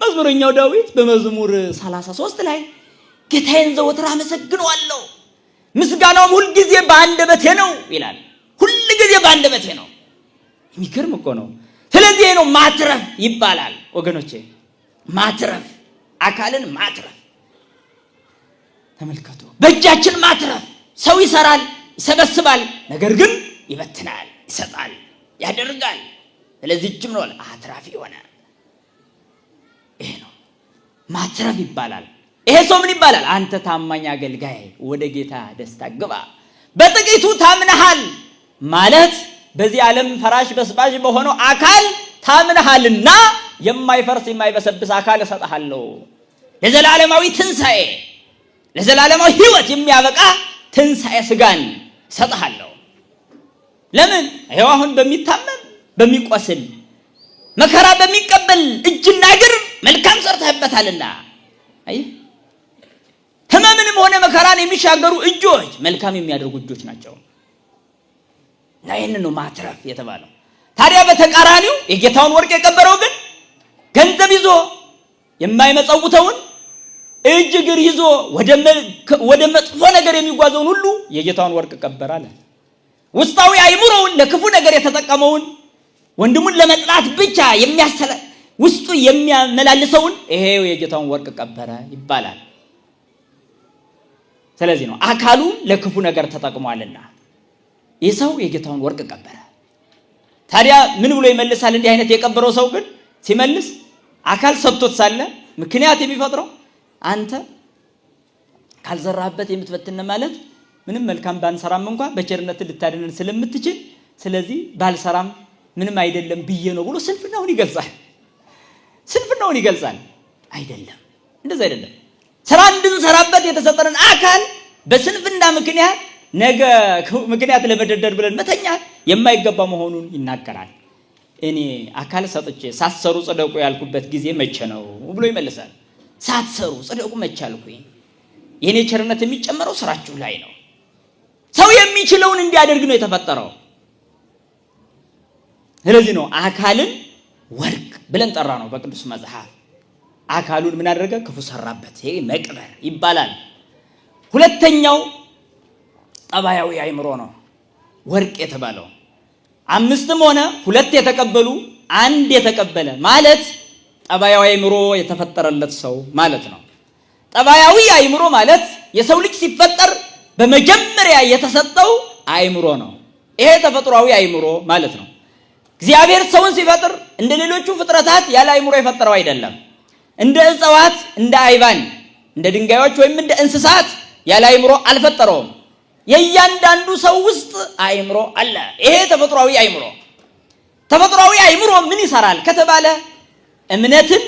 መዝሙረኛው ዳዊት በመዝሙር 33 ላይ ጌታዬን ዘወትር አመሰግነዋለሁ፣ ምስጋናውም ሁል ጊዜ በአንደበቴ ነው ይላል። ሁል ጊዜ በአንደበቴ ነው። የሚገርም እኮ ነው። ስለዚህ ነው ማትረፍ ይባላል ወገኖቼ። ማትረፍ፣ አካልን ማትረፍ ተመልከቱ። በእጃችን ማትረፍ። ሰው ይሰራል፣ ይሰበስባል፣ ነገር ግን ይበትናል፣ ይሰጣል፣ ያደርጋል። ስለዚህ እጅም ነው አትራፊ ሆነ። ይሄ ነው ማትረፍ ይባላል። ይሄ ሰው ምን ይባላል? አንተ ታማኝ አገልጋይ ወደ ጌታ ደስታ ግባ። በጥቂቱ ታምነሃል ማለት በዚህ ዓለም ፈራሽ በስባሽ በሆነው አካል ታምነሃልና የማይፈርስ የማይበሰብስ አካል እሰጥሃለሁ። ለዘላለማዊ ትንሣኤ፣ ለዘላለማዊ ሕይወት የሚያበቃ ትንሣኤ ስጋን እሰጥሃለሁ። ለምን? ይኸው አሁን በሚታመም በሚቆስል መከራ በሚቀበል እጅና እግር መልካም ሰርተህበታልና። አይ ህመምንም ሆነ መከራን የሚሻገሩ እጆች መልካም የሚያደርጉ እጆች ናቸው። እና ይህንን ነው ማትረፍ የተባለው። ታዲያ በተቃራኒው የጌታውን ወርቅ የቀበረው ግን ገንዘብ ይዞ የማይመጸውተውን እጅ እግር ይዞ ወደ መጥፎ ነገር የሚጓዘውን ሁሉ የጌታውን ወርቅ ቀበረ አለ። ውስጣዊ አእምሮውን ለክፉ ነገር የተጠቀመውን ወንድሙን ለመጥላት ብቻ ውስጡ የሚያመላልሰውን ይሄው የጌታውን ወርቅ ቀበረ ይባላል። ስለዚህ ነው አካሉ ለክፉ ነገር ተጠቅሟልና ይህ ሰው የጌታውን ወርቅ ቀበረ። ታዲያ ምን ብሎ ይመልሳል? እንዲህ አይነት የቀበረው ሰው ግን ሲመልስ አካል ሰጥቶት ሳለ ምክንያት የሚፈጥረው አንተ ካልዘራህበት የምትበትን ማለት ምንም መልካም ባንሰራም እንኳን በቸርነት ልታድነን ስለምትችል ስለዚህ ባልሰራም ምንም አይደለም ብዬ ነው ብሎ ስንፍናውን ይገልጻል። ስንፍናውን ይገልጻል። አይደለም፣ እንደዛ አይደለም። ስራ እንድንሰራበት የተሰጠንን አካል በስንፍና ምክንያት ነገ ምክንያት ለመደርደር ብለን መተኛ የማይገባ መሆኑን ይናገራል። እኔ አካል ሰጥቼ ሳትሰሩ ጽደቁ ያልኩበት ጊዜ መቼ ነው ብሎ ይመልሳል። ሳትሰሩ ጽደቁ መቼ አልኩኝ? የኔ ቸርነት የሚጨመረው ስራችሁ ላይ ነው። ሰው የሚችለውን እንዲያደርግ ነው የተፈጠረው። ስለዚህ ነው አካልን ወርቅ ብለን ጠራ ነው በቅዱስ መጽሐፍ። አካሉን ምን አደረገ? ክፉ ሰራበት። ይሄ መቅበር ይባላል። ሁለተኛው ጠባያዊ አእምሮ ነው ወርቅ የተባለው። 5 ሆነ 2 የተቀበሉ 1 የተቀበለ ማለት ጠባያዊ አእምሮ የተፈጠረለት ሰው ማለት ነው። ጠባያዊ አእምሮ ማለት የሰው ልጅ ሲፈጠር በመጀመሪያ የተሰጠው አእምሮ ነው። ይሄ ተፈጥሯዊ አእምሮ ማለት ነው። እግዚአብሔር ሰውን ሲፈጥር እንደ ሌሎቹ ፍጥረታት ያለ አእምሮ የፈጠረው አይደለም። እንደ እጽዋት፣ እንደ አይባን፣ እንደ ድንጋዮች ወይም እንደ እንስሳት ያለ አእምሮ አልፈጠረውም። የእያንዳንዱ ሰው ውስጥ አእምሮ አለ። ይሄ ተፈጥሯዊ አእምሮ። ተፈጥሯዊ አእምሮ ምን ይሰራል ከተባለ እምነትን፣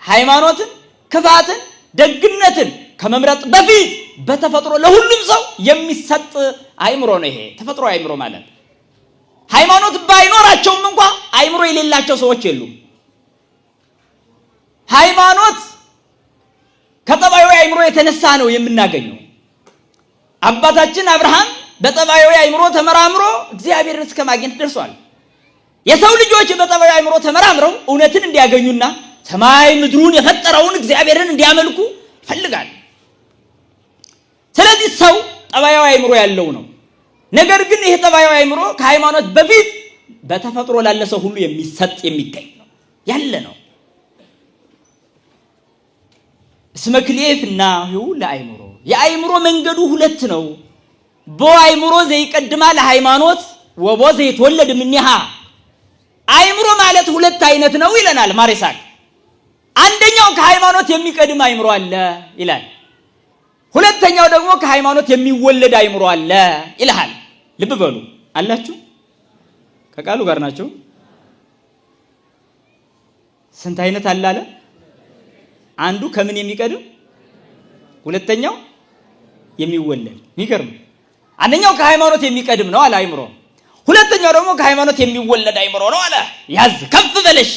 ሃይማኖትን፣ ክፋትን፣ ደግነትን፣ ከመምረጥ በፊት በተፈጥሮ ለሁሉም ሰው የሚሰጥ አእምሮ ነው። ይሄ ተፈጥሮ አእምሮ ማለት ሃይማኖት ባይኖራቸውም እንኳን አእምሮ የሌላቸው ሰዎች የሉም። ሃይማኖት ከጠባያዊ አእምሮ የተነሳ ነው የምናገኘው። አባታችን አብርሃም በጠባያዊ አእምሮ ተመራምሮ እግዚአብሔርን እስከ ማግኘት ደርሷል። የሰው ልጆች በጠባያዊ አእምሮ ተመራምረው እውነትን እንዲያገኙና ሰማይ ምድሩን የፈጠረውን እግዚአብሔርን እንዲያመልኩ ይፈልጋል። ስለዚህ ሰው ጠባያዊ አእምሮ ያለው ነው። ነገር ግን ይሄ ጠባያዊ አእምሮ ከሃይማኖት በፊት በተፈጥሮ ላለ ሰው ሁሉ የሚሰጥ የሚገኝ ነው ያለ ነው። እስመ ክልኤፍና ለአእምሮ የአእምሮ መንገዱ ሁለት ነው። በአእምሮ ዘይቀድማ ለሃይማኖት ወቦ ዘይተወለድ እምኔሃ። አእምሮ ማለት ሁለት አይነት ነው ይለናል ማሬሳክ። አንደኛው ከሃይማኖት የሚቀድም አእምሮ አለ ይላል። ሁለተኛው ደግሞ ከሃይማኖት የሚወለድ አእምሮ አለ ይልሃል። ልብ በሉ አላችሁ? ከቃሉ ጋር ናቸው። ስንት አይነት አለ አለ? አንዱ ከምን የሚቀድም፣ ሁለተኛው የሚወለድ። የሚገርም አንደኛው ከሃይማኖት የሚቀድም ነው አለ አእምሮ። ሁለተኛው ደግሞ ከሃይማኖት የሚወለድ አእምሮ ነው አለ። ያዝ ከፍ በለሽ።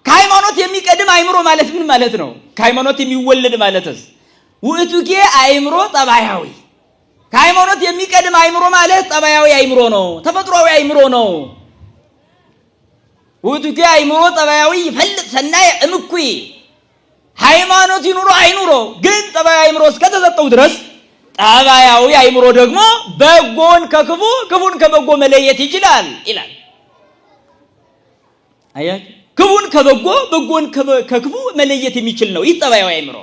ከሃይማኖት የሚቀድም አእምሮ ማለት ምን ማለት ነው? ከሃይማኖት የሚወለድ ማለትስ ውእቱኬ አእምሮ ጠባያዊ። ከሃይማኖት የሚቀድም አእምሮ ማለት ጠባያዊ አእምሮ ነው፣ ተፈጥሯዊ አእምሮ ነው። ውእቱኬ አእምሮ ጠባያዊ ይፈልጥ ሰናይ እምኩይ። ሃይማኖት ይኑሮ አይኑሮ ግን ጠባያዊ አእምሮ እስከተሰጠው ድረስ ጠባያዊ አእምሮ ደግሞ በጎን ከክፉ ክፉን ከበጎ መለየት ይችላል ይላል። አያችሁ? ክፉን ከበጎ በጎን ከክፉ መለየት የሚችል ነው ይህ ጠባያዊ አእምሮ።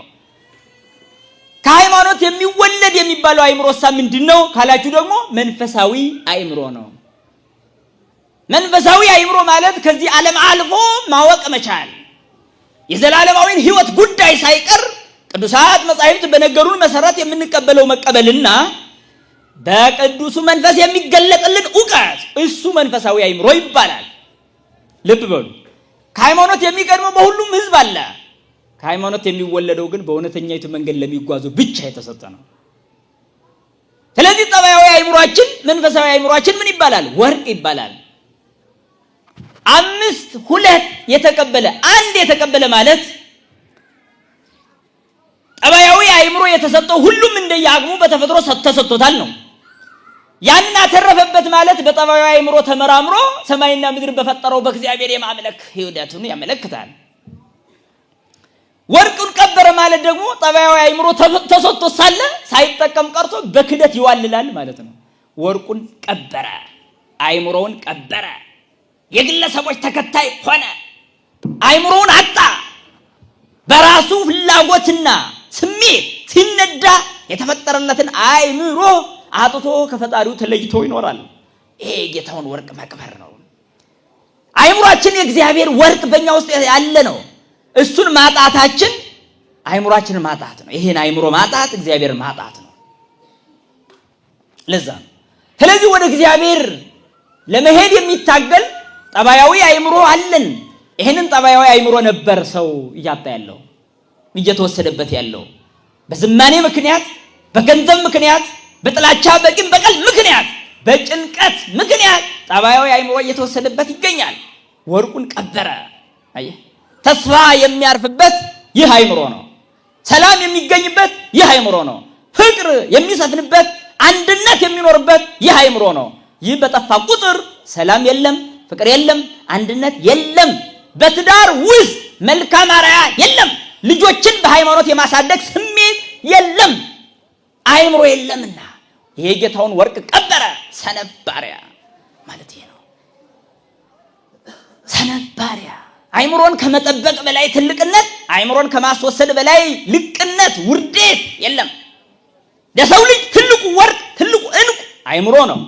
ከሃይማኖት የሚወለድ የሚባለው አእምሮሳ ምንድነው ካላችሁ ደግሞ መንፈሳዊ አእምሮ ነው። መንፈሳዊ አእምሮ ማለት ከዚህ ዓለም አልፎ ማወቅ መቻል፣ የዘላለማዊን ሕይወት ጉዳይ ሳይቀር ቅዱሳት መጻሕፍት በነገሩን መሰረት የምንቀበለው መቀበልና በቅዱሱ መንፈስ የሚገለጥልን ዕውቀት እሱ መንፈሳዊ አእምሮ ይባላል። ልብ በሉ። ከሃይማኖት የሚቀድመው በሁሉም ሕዝብ አለ። ከሃይማኖት የሚወለደው ግን በእውነተኛይቱ መንገድ ለሚጓዙ ብቻ የተሰጠ ነው። ስለዚህ ጠባያዊ አእምሮአችን መንፈሳዊ አእምሮአችን ምን ይባላል? ወርቅ ይባላል። 5 2 የተቀበለ አንድ የተቀበለ ማለት ጠባያዊ አእምሮ የተሰጠው ሁሉም እንደየአቅሙ በተፈጥሮ ተሰጥቶታል ነው። ያንን አተረፈበት ማለት በጠባያዊ አእምሮ ተመራምሮ ሰማይና ምድር በፈጠረው በእግዚአብሔር የማምለክ ሂደቱን ያመለክታል። ወርቁን ቀበረ ማለት ደግሞ ጠባያዊ አእምሮ ተሰጥቶ ሳለ ሳይጠቀም ቀርቶ በክደት ይዋልላል ማለት ነው። ወርቁን ቀበረ፣ አእምሮውን ቀበረ፣ የግለሰቦች ተከታይ ሆነ፣ አእምሮውን አጣ። በራሱ ፍላጎትና ስሜት ሲነዳ የተፈጠረለትን አእምሮ አጥቶ ከፈጣሪው ተለይቶ ይኖራል። ይሄ ጌታውን ወርቅ መቅበር ነው። አእምሮአችን የእግዚአብሔር ወርቅ በእኛ ውስጥ ያለ ነው። እሱን ማጣታችን አእምሮአችንን ማጣት ነው። ይሄን አእምሮ ማጣት እግዚአብሔር ማጣት ነው። ለዛ ነው ስለዚህ ወደ እግዚአብሔር ለመሄድ የሚታገል ጠባያዊ አእምሮ አለን። ይሄንን ጠባያዊ አእምሮ ነበር ሰው እያጣ ያለው እየተወሰደበት ያለው በዝማኔ ምክንያት፣ በገንዘብ ምክንያት፣ በጥላቻ በቂም በቀል ምክንያት፣ በጭንቀት ምክንያት ጠባያዊ አእምሮ እየተወሰደበት ይገኛል። ወርቁን ቀበረ። አየህ፣ ተስፋ የሚያርፍበት ይህ አእምሮ ነው። ሰላም የሚገኝበት ይህ አእምሮ ነው። ፍቅር የሚሰፍንበት፣ አንድነት የሚኖርበት ይህ አእምሮ ነው። ይህ በጠፋ ቁጥር ሰላም የለም፣ ፍቅር የለም፣ አንድነት የለም። በትዳር ውስጥ መልካም አርአያ የለም። ልጆችን በሃይማኖት የማሳደግ ስሜት የለም። አእምሮ የለምና ይሄ ጌታውን ወርቅ ቀበረ። ሰነፍ ባሪያ ማለት ይሄ ነው። ሰነፍ ባሪያ አእምሮን ከመጠበቅ በላይ ትልቅነት፣ አእምሮን ከማስወሰድ በላይ ልቅነት፣ ውርደት የለም። ለሰው ልጅ ትልቁ ወርቅ፣ ትልቁ ዕንቁ አእምሮ ነው።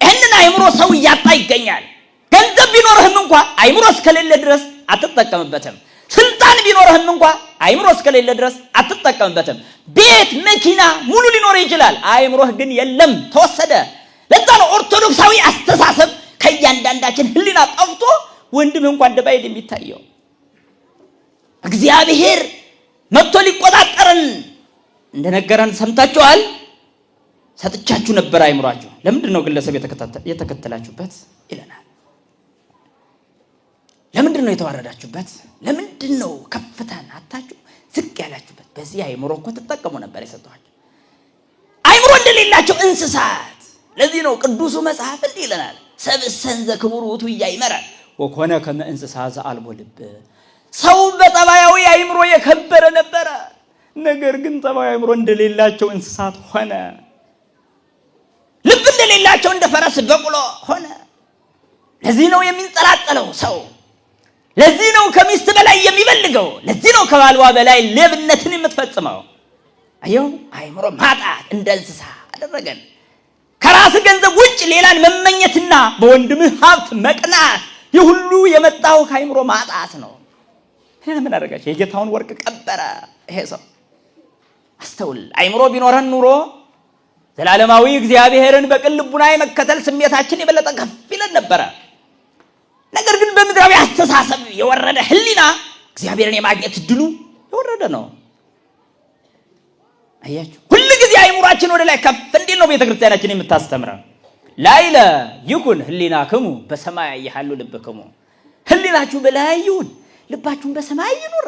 ይህንን አእምሮ ሰው እያጣ ይገኛል። ገንዘብ ቢኖርህም እንኳን አእምሮ እስከሌለ ድረስ አትጠቀምበትም። ስልጣን ቢኖርህም እንኳን አእምሮ እስከሌለ ድረስ አትጠቀምበትም። ቤት መኪና ሙሉ ሊኖር ይችላል፣ አእምሮህ ግን የለም፣ ተወሰደ። ለዛ ነው ኦርቶዶክሳዊ አስተሳሰብ ከእያንዳንዳችን ህሊና ጠፍቶ ወንድም እንኳን እንደ ባዕድ የሚታየው። እግዚአብሔር መጥቶ ሊቆጣጠረን እንደነገረን ሰምታችኋል። ሰጥቻችሁ ነበር አይምሯችሁ። ለምንድን ነው ግለሰብ የተከተላችሁበት ይለናል። ለምንድን ነው የተዋረዳችሁበት? ለምንድን ነው ከፍታን አታችሁ ዝቅ ያላችሁበት? በዚህ አይምሮ እኮ ትጠቀሙ ነበር የሰጠኋችሁ። አይምሮ እንደሌላቸው እንስሳት። ለዚህ ነው ቅዱሱ መጽሐፍ እንዲህ ይለናል፣ ሰብእሰን ዘክቡር ውእቱ ኢያእመረ ወኮነ ከመ እንስሳ ዘአልቦ ልብ። ሰው በጠባያዊ አይምሮ የከበረ ነበረ፣ ነገር ግን ጠባያዊ አይምሮ እንደሌላቸው እንስሳት ሆነ። ልብ እንደሌላቸው እንደ ፈረስ በቅሎ ሆነ። ለዚህ ነው የሚንጠላጠለው ሰው። ለዚህ ነው ከሚስት በላይ የሚበልገው። ለዚህ ነው ከባልዋ በላይ ሌብነትን የምትፈጽመው። አየው፣ አይምሮ ማጣት እንደ እንስሳ አደረገን። ከራስ ገንዘብ ውጭ ሌላን መመኘትና በወንድምህ ሀብት መቅናት፣ ይህ ሁሉ የመጣው ከአይምሮ ማጣት ነው። ምን አደረጋች? የጌታውን ወርቅ ቀበረ ይሄ ሰው። አስተውል። አይምሮ ቢኖረን ኑሮ ዘላለማዊ እግዚአብሔርን በቅን ልቡና የመከተል ስሜታችን የበለጠ ከፍ ይለን ነበረ። ነገር ግን በምድራዊ አስተሳሰብ የወረደ ህሊና እግዚአብሔርን የማግኘት እድሉ የወረደ ነው። አያችሁ፣ ሁሉ ጊዜ አይምሯችን ወደ ላይ ከፍ እንዲል ነው ቤተክርስቲያናችን የምታስተምረው። ላይለ ይኩን ህሊናክሙ በሰማይ ያያሉ ልብክሙ። ህሊናችሁ በላይ ይሁን፣ ልባችሁን በሰማይ ይኑር።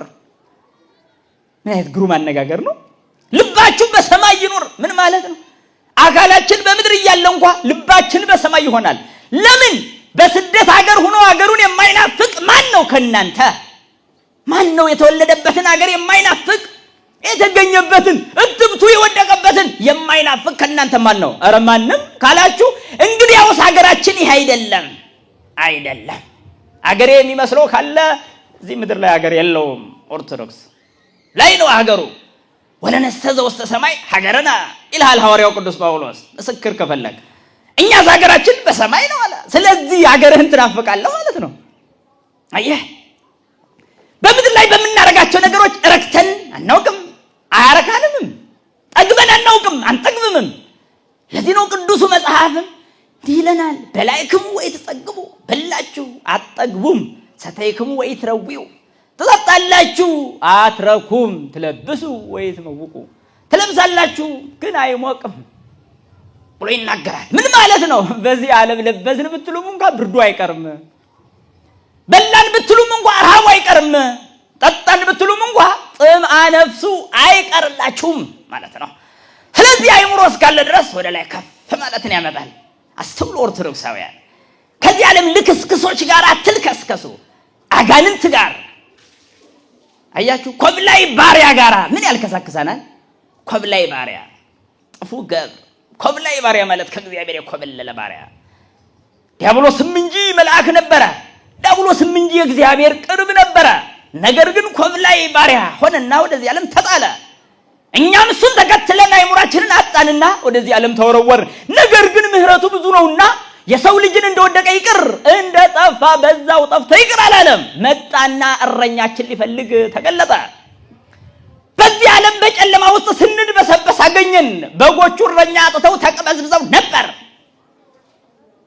ምን አይነት ግሩም አነጋገር ነው! ልባችሁ በሰማይ ይኑር ምን ማለት ነው? አካላችን በምድር እያለ እንኳን ልባችን በሰማይ ይሆናል። ለምን? በስደት ሀገር ሆኖ ሀገሩን የማይናፍቅ ማን ነው ከናንተ? ማን ነው የተወለደበትን ሀገር የማይናፍቅ የተገኘበትን እትብቱ የወደቀበትን የማይናፍቅ ከናንተ ማን ነው? ኧረ ማንም ካላችሁ እንግዲያውስ ሀገራችን ይሄ አይደለም። ሀገሬ የሚመስለው ካለ እዚህ ምድር ላይ ሀገር የለውም። ኦርቶዶክስ ላይ ነው ሀገሩ። ወለነሰ ዘውስተ ሰማይ ሀገርና ይልሃል ሐዋርያው ቅዱስ ጳውሎስ። ምስክር ከፈለግ እኛስ ሀገራችን በሰማይ ነው አለ። ስለዚህ ሀገርህን ትናፍቃለህ ማለት ነው። አየህ፣ በምድር ላይ በምናደርጋቸው ነገሮች ረክተን አናውቅም፣ አያረካንምም። ጠግበን አናውቅም፣ አንጠግብምም። ለዚህ ነው ቅዱሱ መጽሐፍም እንዲህ ይለናል፣ በላዕክሙ ወኢትጠግቡ፣ በላችሁ አትጠግቡም፣ ሰተይክሙ ወኢትረዊዑ፣ ትጠጣላችሁ አትረኩም፣ ትለብሱ ወኢትመውቁ፣ ትለብሳላችሁ ግን አይሞቅም ብሎ ይናገራል። ምን ማለት ነው? በዚህ ዓለም ለበስን ብትሉም እንኳን ብርዱ አይቀርም፣ በላን ብትሉም እንኳን ረሃቡ አይቀርም፣ ጠጣን ብትሉም እንኳን ጥምአ ነፍሱ አይቀርላችሁም ማለት ነው። ስለዚህ አይምሮ እስካለ ድረስ ወደ ላይ ከፍ ማለትን ያመጣል። አስተውሉ ኦርቶዶክሳውያን፣ ከዚህ ዓለም ልክስክሶች ጋር አትልከስከሱ። አጋንንት ጋር አያችሁ፣ ኮብላይ ባሪያ ጋር ምን ያልከሳክሰናል? ኮብላይ ባሪያ፣ ጥፉ ገብር። ኮብላይ ባሪያ ማለት ከእግዚአብሔር የኮበለለ ባሪያ። ዲያብሎስም እንጂ መልአክ ነበረ፣ ዲያብሎስም እንጂ እግዚአብሔር ቅርብ ነበረ። ነገር ግን ኮብላይ ባሪያ ሆነና ወደዚህ ዓለም ተጣለ። እኛም እሱን ተከትለን አይምሯችንን አጣንና ወደዚህ ዓለም ተወረወር። ነገር ግን ምሕረቱ ብዙ ነውና የሰው ልጅን እንደወደቀ ይቅር እንደጠፋ በዛው ጠፍቶ ይቅር አላለም። መጣና እረኛችን ሊፈልግ ተገለጠ። በዚህ ዓለም በጨለማ ውስጥ ስንድበሰበስ አገኘን። በጎቹ እረኛ አጥተው ተቅበዝብዘው ነበር።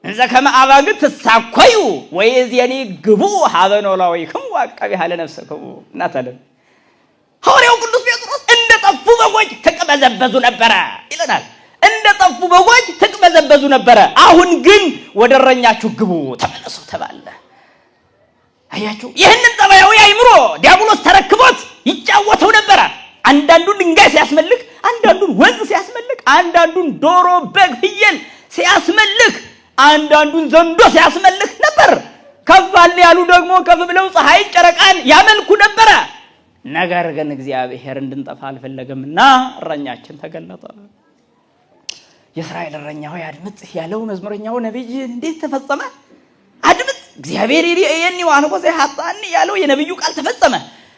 እንዘ ከመ አባግዕ ትሳኰዩ ወይእዜኒ ግቡ ሀበ ኖላዊክሙ ወዐቀቢሃ ለነፍስክሙ። እናታለን ሐዋርያው ቅዱስ ጴጥሮስ እንደጠፉ በጎች ተቅበዘበዙ ነበረ ይለናል። እንደጠፉ በጎች ተቅበዘበዙ ነበረ። አሁን ግን ወደ እረኛችሁ ግቡ ተመለሱ ተባለ። አያችሁ፣ ይህንን ጠባያዊ አይምሮ ዲያብሎስ ተረክቦት ይጫወተው ነበረ። አንዳንዱን ድንጋይ ሲያስመልክ፣ አንዳንዱን ወንዝ ሲያስመልክ፣ አንዳንዱን ዶሮ፣ በግ፣ ፍየል ሲያስመልክ፣ አንዳንዱን ዘንዶ ሲያስመልክ ነበር። ከፍ አለ ያሉ ደግሞ ከፍ ብለው ፀሐይ ጨረቃን ያመልኩ ነበረ። ነገር ግን እግዚአብሔር እንድንጠፋ አልፈለገምና እረኛችን ተገለጠ። የእስራኤል እረኛ ሆይ አድምጥ ያለው መዝሙረኛው ነቢይ እንዴት ተፈጸመ? አድምጥ፣ እግዚአብሔር የኔ ዋንቆ ዘሐጣኒ ያለው የነብዩ ቃል ተፈጸመ።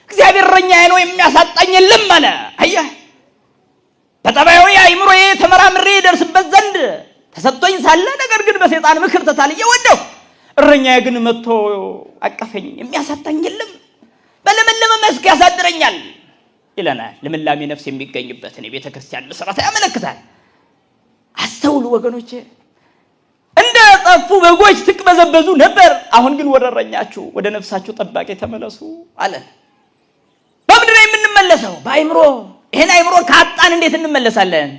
እግዚአብሔር እረኛዬ ነው የሚያሳጣኝ የለም አለ። አየህ፣ በጠባያዊ አይምሮዬ ተመራምሬ ደርስበት ዘንድ ተሰጥቶኝ ሳለ ነገር ግን በሰይጣን ምክር ተታልዬ ወደሁ። እረኛዬ ግን መጥቶ አቀፈኝ፣ የሚያሳጣኝ የለም፣ በለመለመ መስክ ያሳድረኛል ይለናል። ልምላሜ ነፍስ የሚገኝበትን የቤተ ክርስቲያን መሰረት ያመለክታል። አስተውሉ ወገኖቼ፣ እንደ ጠፉ በጎች ትቅበዘበዙ ነበር። አሁን ግን ወደ እረኛችሁ ወደ ነፍሳችሁ ጠባቂ ተመለሱ አለ። በምድር የምንመለሰው በአይምሮ ይሄን አይምሮ ካጣን እንዴት እንመለሳለን?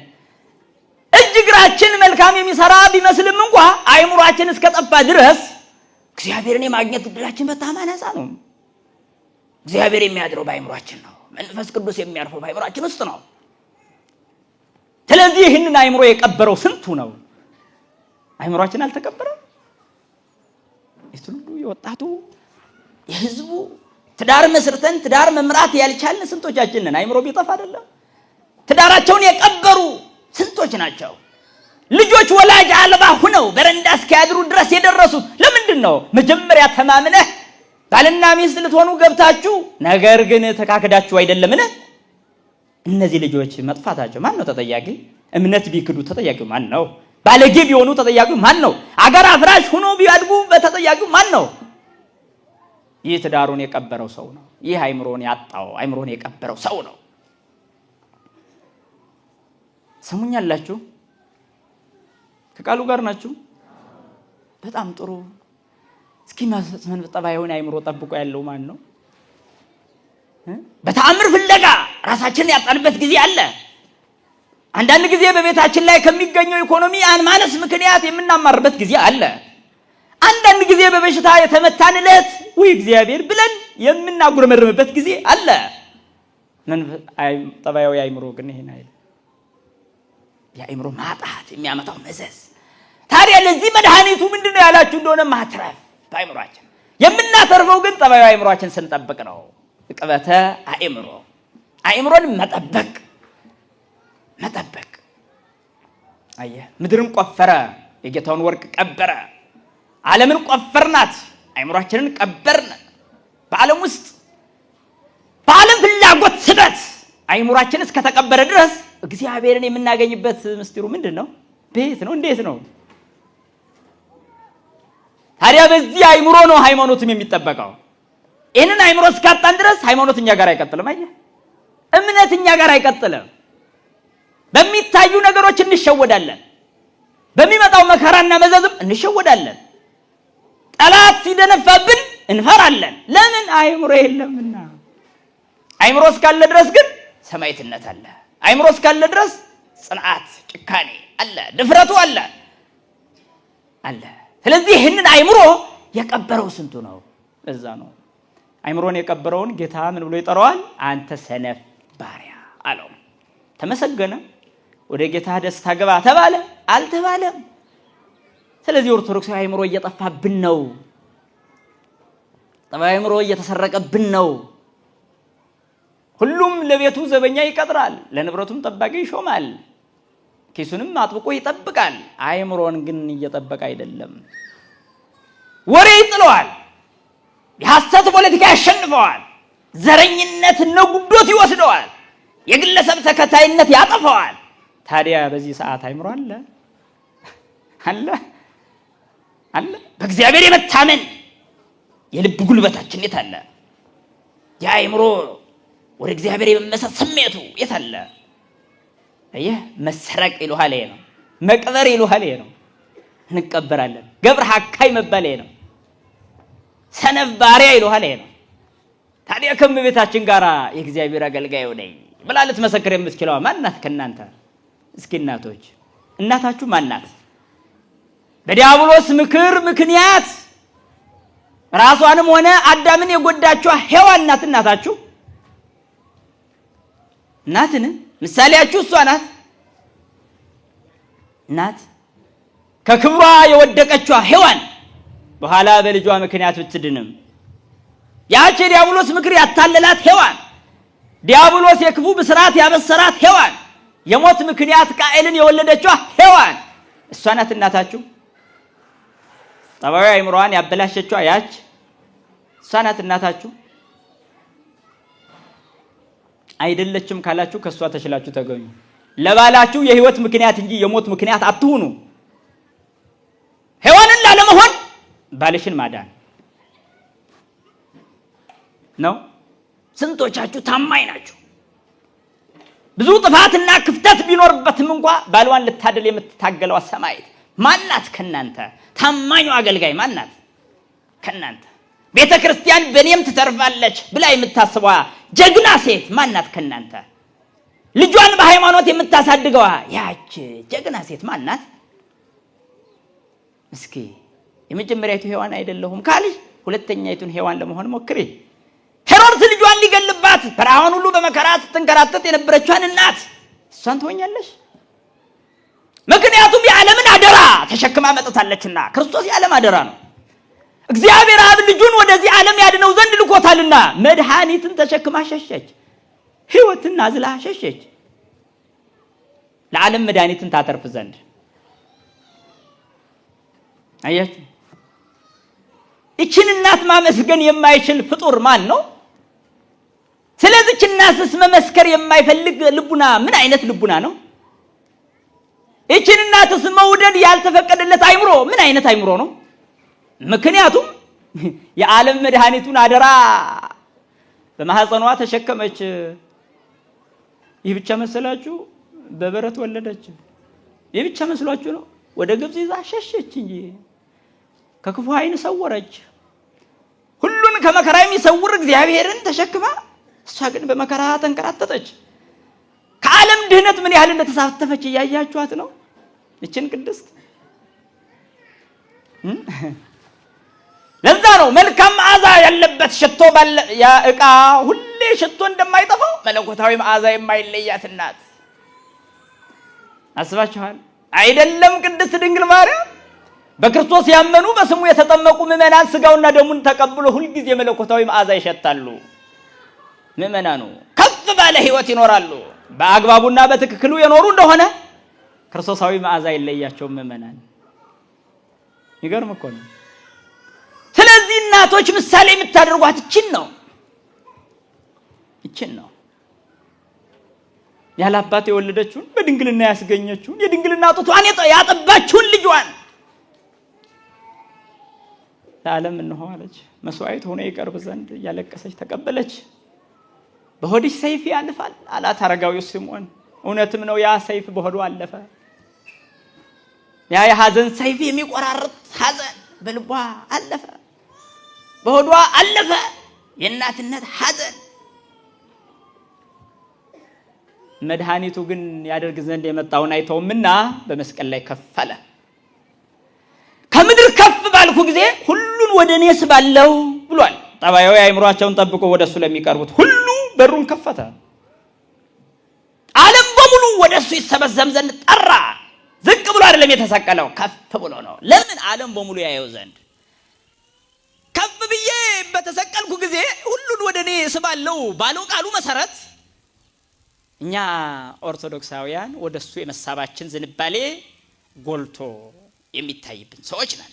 እጅ እግራችን መልካም የሚሰራ ቢመስልም እንኳን አይምሮአችን እስከጠፋ ድረስ እግዚአብሔርን የማግኘት እድላችን በጣም አናሳ ነው። እግዚአብሔር የሚያድረው በአይምሮአችን ነው። መንፈስ ቅዱስ የሚያርፈው በአይምሮአችን ውስጥ ነው። ስለዚህ ይህንን አይምሮ የቀበረው ስንቱ ነው? አይምሮአችን አልተቀበረም? የትውልዱ የወጣቱ የህዝቡ ትዳር መስርተን ትዳር መምራት ያልቻልን ስንቶቻችን ነን? አይምሮ ቢጠፋ አይደለም ትዳራቸውን የቀበሩ ስንቶች ናቸው? ልጆች ወላጅ አልባ ሆነው በረንዳ እስኪያድሩ ድረስ የደረሱት ለምንድን ነው? መጀመሪያ ተማምነህ ባልና ሚስት ልትሆኑ ገብታችሁ ነገር ግን ተካክዳችሁ አይደለምን? እነዚህ ልጆች መጥፋታቸው ማን ነው ተጠያቂ? እምነት ቢክዱ ተጠያቂው ማን ነው? ባለጌ ቢሆኑ ተጠያቂው ማን ነው? አገር አፍራሽ ሆኖ ቢያድጉ ተጠያቂው ማን ነው? ይህ ትዳሩን የቀበረው ሰው ነው። ይህ አይምሮን ያጣው አይምሮን የቀበረው ሰው ነው። ሰሙኛላችሁ? ከቃሉ ጋር ናችሁ? በጣም ጥሩ። እስኪ ጠባዩን አይምሮ ጠብቆ ያለው ማን ነው? በተአምር ፍለጋ ራሳችንን ያጣንበት ጊዜ አለ። አንዳንድ ጊዜ በቤታችን ላይ ከሚገኘው ኢኮኖሚ ማነስ ምክንያት የምናማርበት ጊዜ አለ። አንዳንድ ጊዜ በበሽታ የተመታንለት ወይ እግዚአብሔር ብለን የምናጉረመርምበት ጊዜ አለ። ጠባዩ አይምሮ ግን ይሄን አይደል። የአይምሮ ማጣት የሚያመጣው መዘዝ። ታዲያ ለዚህ መድኃኒቱ ምንድነው ያላችሁ እንደሆነ ማትረፍ በአይምሮአችን። የምናተርፈው ግን ጠባዩ አይምሮአችን ስንጠብቅ ነው። ዕቅበተ አእምሮ አይምሮን መጠበቅ። አየህ፣ ምድርን ቆፈረ፣ የጌታውን ወርቅ ቀበረ። ዓለምን ቆፈርናት፣ አይምሮአችንን ቀበርን። በዓለም ውስጥ በዓለም ፍላጎት ስበት አይምሮአችን እስከተቀበረ ድረስ እግዚአብሔርን የምናገኝበት ምስጢሩ ምንድን ነው? ቤት ነው? እንዴት ነው? ታዲያ በዚህ አይምሮ ነው ሃይማኖትም የሚጠበቀው። ይህንን አይምሮ እስካጣን ድረስ ሃይማኖት እኛ ጋር አይቀጥልም። አየህ፣ እምነት እኛ ጋር አይቀጥልም። በሚታዩ ነገሮች እንሸወዳለን። በሚመጣው መከራና መዘዝም እንሸወዳለን። ጠላት ሲደነፋብን እንፈራለን። ለምን? አይምሮ የለምና። አይምሮ እስካለ ድረስ ግን ሰማዕትነት አለ። አይምሮ እስካለ ድረስ ጽንዓት፣ ጭካኔ አለ፣ ድፍረቱ አለ። ስለዚህ ይህንን አይምሮ የቀበረው ስንቱ ነው? እዛ ነው አይምሮን የቀበረውን ጌታ ምን ብሎ ይጠራዋል? አንተ ሰነፍ ባሪያ አለው። ተመሰገነ። ወደ ጌታ ደስታ ገባ ተባለ? አልተባለም። ስለዚህ ኦርቶዶክሳዊ አይምሮ እየጠፋብን ነው። ጠባይ አይምሮ እየተሰረቀብን ነው። ሁሉም ለቤቱ ዘበኛ ይቀጥራል፣ ለንብረቱም ጠባቂ ይሾማል፣ ኪሱንም አጥብቆ ይጠብቃል። አይምሮን ግን እየጠበቀ አይደለም። ወሬ ይጥለዋል፣ የሐሰት ፖለቲካ ያሸንፈዋል፣ ዘረኝነት ነጉዶት ይወስደዋል፣ የግለሰብ ተከታይነት ያጠፋዋል። ታዲያ በዚህ ሰዓት አይምሮ አለ? በእግዚአብሔር የመታመን የልብ ጉልበታችን የት አለ? የአይምሮ ወደ እግዚአብሔር የመመሰጥ ስሜቱ የት አለ? አየህ፣ መሰረቅ ይሉሃል ይሄ ነው። መቅበር ይሉሃል ይሄ ነው። እንቀበራለን። ገብረ ሐካይ መባል ይሄ ነው። ሰነፍ ባሪያ ይሉሃል ይሄ ነው። ታዲያ ከእመቤታችን ጋር የእግዚአብሔር አገልጋይ ነኝ ብላ ልትመሰክር የምትችለዋ ማናት ከእናንተ? እስኪ እናቶች፣ እናታችሁ ማናት? በዲያብሎስ ምክር ምክንያት ራሷንም ሆነ አዳምን የጎዳችዋ ሔዋን ናት እናታችሁ? እናትን ምሳሌያችሁ እሷ ናት። እናት ከክብሯ የወደቀችዋ ሔዋን በኋላ በልጇ ምክንያት ብትድንም፣ ያቺ ዲያብሎስ ምክር ያታለላት ሔዋን፣ ዲያብሎስ የክፉ ብስራት ያበሰራት ሔዋን፣ የሞት ምክንያት ቃኤልን የወለደችዋ ሔዋን እሷ ናት እናታችሁ? ጠባዩ አይምሮዋን ያበላሸችዋ ያች እሷ ናት እናታችሁ? አይደለችም ካላችሁ ከሷ ተሽላችሁ ተገኙ። ለባላችሁ የህይወት ምክንያት እንጂ የሞት ምክንያት አትሁኑ። ሔዋንን ላለመሆን ባልሽን ማዳን ነው። ስንቶቻችሁ ታማኝ ናችሁ? ብዙ ጥፋትና ክፍተት ቢኖርበትም እንኳን ባልዋን ልታደል የምትታገለው ሰማዕት ማናት ከናንተ? ታማኙ አገልጋይ ማናት ከናንተ? ቤተ ክርስቲያን በኔም ትተርፋለች ብላ የምታስበዋ ጀግና ሴት ማናት ከናንተ? ልጇን በሃይማኖት የምታሳድገዋ ያች ጀግና ሴት ማን ናት? እስኪ የመጀመሪያይቱ ሔዋን አይደለሁም ካልሽ ሁለተኛይቱን ሔዋን ለመሆን ሞክሪ። ሄሮድስ ልጇን ሊገልባት በረሃውን ሁሉ በመከራ ስትንከራተት የነበረችዋን እናት እሷን ትሆኛለሽ? ምክንያቱም የዓለምን አደራ ተሸክማ መጥታለችና። ክርስቶስ የዓለም አደራ ነው። እግዚአብሔር አብ ልጁን ወደዚህ ዓለም ያድነው ዘንድ ልኮታልና መድኃኒትን ተሸክማ ሸሸች። ሕይወትን አዝላ ሸሸች። ለዓለም መድኃኒትን ታተርፍ ዘንድ። አያችሁ፣ እቺን እናት ማመስገን የማይችል ፍጡር ማን ነው? ስለዚህ እናትስ መመስከር የማይፈልግ ልቡና ምን አይነት ልቡና ነው? እቺን እናትስ መውደድ ያልተፈቀደለት አይምሮ ምን አይነት አይምሮ ነው? ምክንያቱም የዓለም መድኃኒቱን አደራ በማህፀኗ ተሸከመች። ይህ ብቻ መሰላችሁ? በበረት ወለደች። ይህ ብቻ መስሏችሁ ነው? ወደ ግብጽ ይዛ ሸሸች እንጂ ከክፉ ዓይን ሰወረች። ሁሉን ከመከራ የሚሰውር እግዚአብሔርን ተሸክማ እሷ ግን በመከራ ተንከራተተች። ከዓለም ድህነት ምን ያህል እንደተሳተፈች እያያችኋት ነው። እችን ቅድስት ለዛ ነው መልካም መዓዛ ያለበት ሽቶ ያ ዕቃ ሁሌ ሽቶ እንደማይጠፋው መለኮታዊ መዓዛ የማይለያት እናት አስባችኋል አይደለም? ቅድስት ድንግል ማርያም በክርስቶስ ያመኑ በስሙ የተጠመቁ ምእመናን ስጋውና ደሙን ተቀብሎ ሁልጊዜ መለኮታዊ መዓዛ ይሸታሉ። ምእመናኑ ከፍ ባለ ሕይወት ይኖራሉ። በአግባቡና በትክክሉ የኖሩ እንደሆነ ክርስቶሳዊ መዓዛ ይለያቸውም ምእመናን። ይገርም እኮ ነው። ስለዚህ እናቶች ምሳሌ የምታደርጓት እችን ነው። ያለ አባት የወለደችውን በድንግልና ያስገኘችውን የድንግልና ጡቷን ያጠባችውን ልጇን ለዓለም እንሆ አለች። መስዋዕት ሆኖ ይቀርብ ዘንድ እያለቀሰች ተቀበለች። በሆድሽ ሰይፍ ያልፋል አላት አረጋዊው ስምዖን። እውነትም ነው፣ ያ ሰይፍ በሆዷ አለፈ። ያ የሐዘን ሰይፍ የሚቆራርጥ ሐዘን በልቧ አለፈ፣ በሆዷ አለፈ። የእናትነት ሐዘን መድኃኒቱ ግን ያደርግ ዘንድ የመጣውን አይተውምና በመስቀል ላይ ከፍ አለ። ከምድር ከፍ ባልኩ ጊዜ ሁሉን ወደ እኔ ስባለው ብሏል። ጠባያዊ አእምሯቸውን ጠብቆ ወደሱ ለሚቀርቡት ሁሉ በሩን ከፈተ። ዓለም በሙሉ ወደሱ ይሰበሰብ ዘንድ ጠራ። ዝቅ ብሎ አይደለም የተሰቀለው፣ ከፍ ብሎ ነው። ለምን? ዓለም በሙሉ ያየው ዘንድ። ከፍ ብዬ በተሰቀልኩ ጊዜ ሁሉን ወደ እኔ ስባለው ባለው ቃሉ መሰረት እኛ ኦርቶዶክሳውያን ወደሱ የመሳባችን ዝንባሌ ጎልቶ የሚታይብን ሰዎች ነን።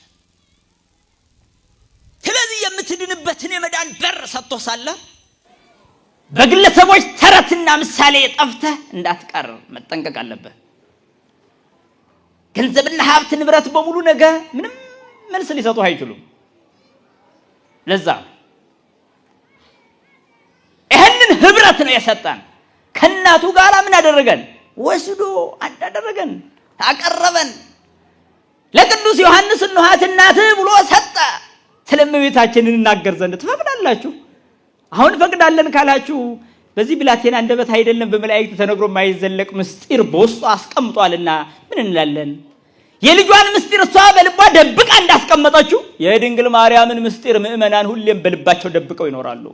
ስለዚህ የምትድንበትን የመዳን በር ሰጥቶ ሳለ በግለሰቦች ተረትና ምሳሌ ጠፍተህ እንዳትቀር መጠንቀቅ አለብህ። ገንዘብና ሀብት ንብረት በሙሉ ነገ ምንም መልስ ሊሰጡ አይችሉም። ለዛ ይሄንን ህብረት ነው የሰጠን። ከእናቱ ጋር ምን አደረገን? ወስዶ አንድ አደረገን፣ አቀረበን። ለቅዱስ ዮሐንስ እንኋት እናትህ ብሎ ሰጠ። ስለ እመቤታችንን እናገር ዘንድ ትፈቅዳላችሁ? አሁን ፈቅዳለን ካላችሁ በዚህ ብላቴና አንደበት አይደለም በመላእክት ተነግሮ የማይዘለቅ ምስጢር በውስጡ አስቀምጧልና ምን እንላለን? የልጇን ምስጢር እሷ በልቧ ደብቃ እንዳስቀመጠችው የድንግል ማርያምን ምስጢር ምእመናን ሁሌም በልባቸው ደብቀው ይኖራሉ።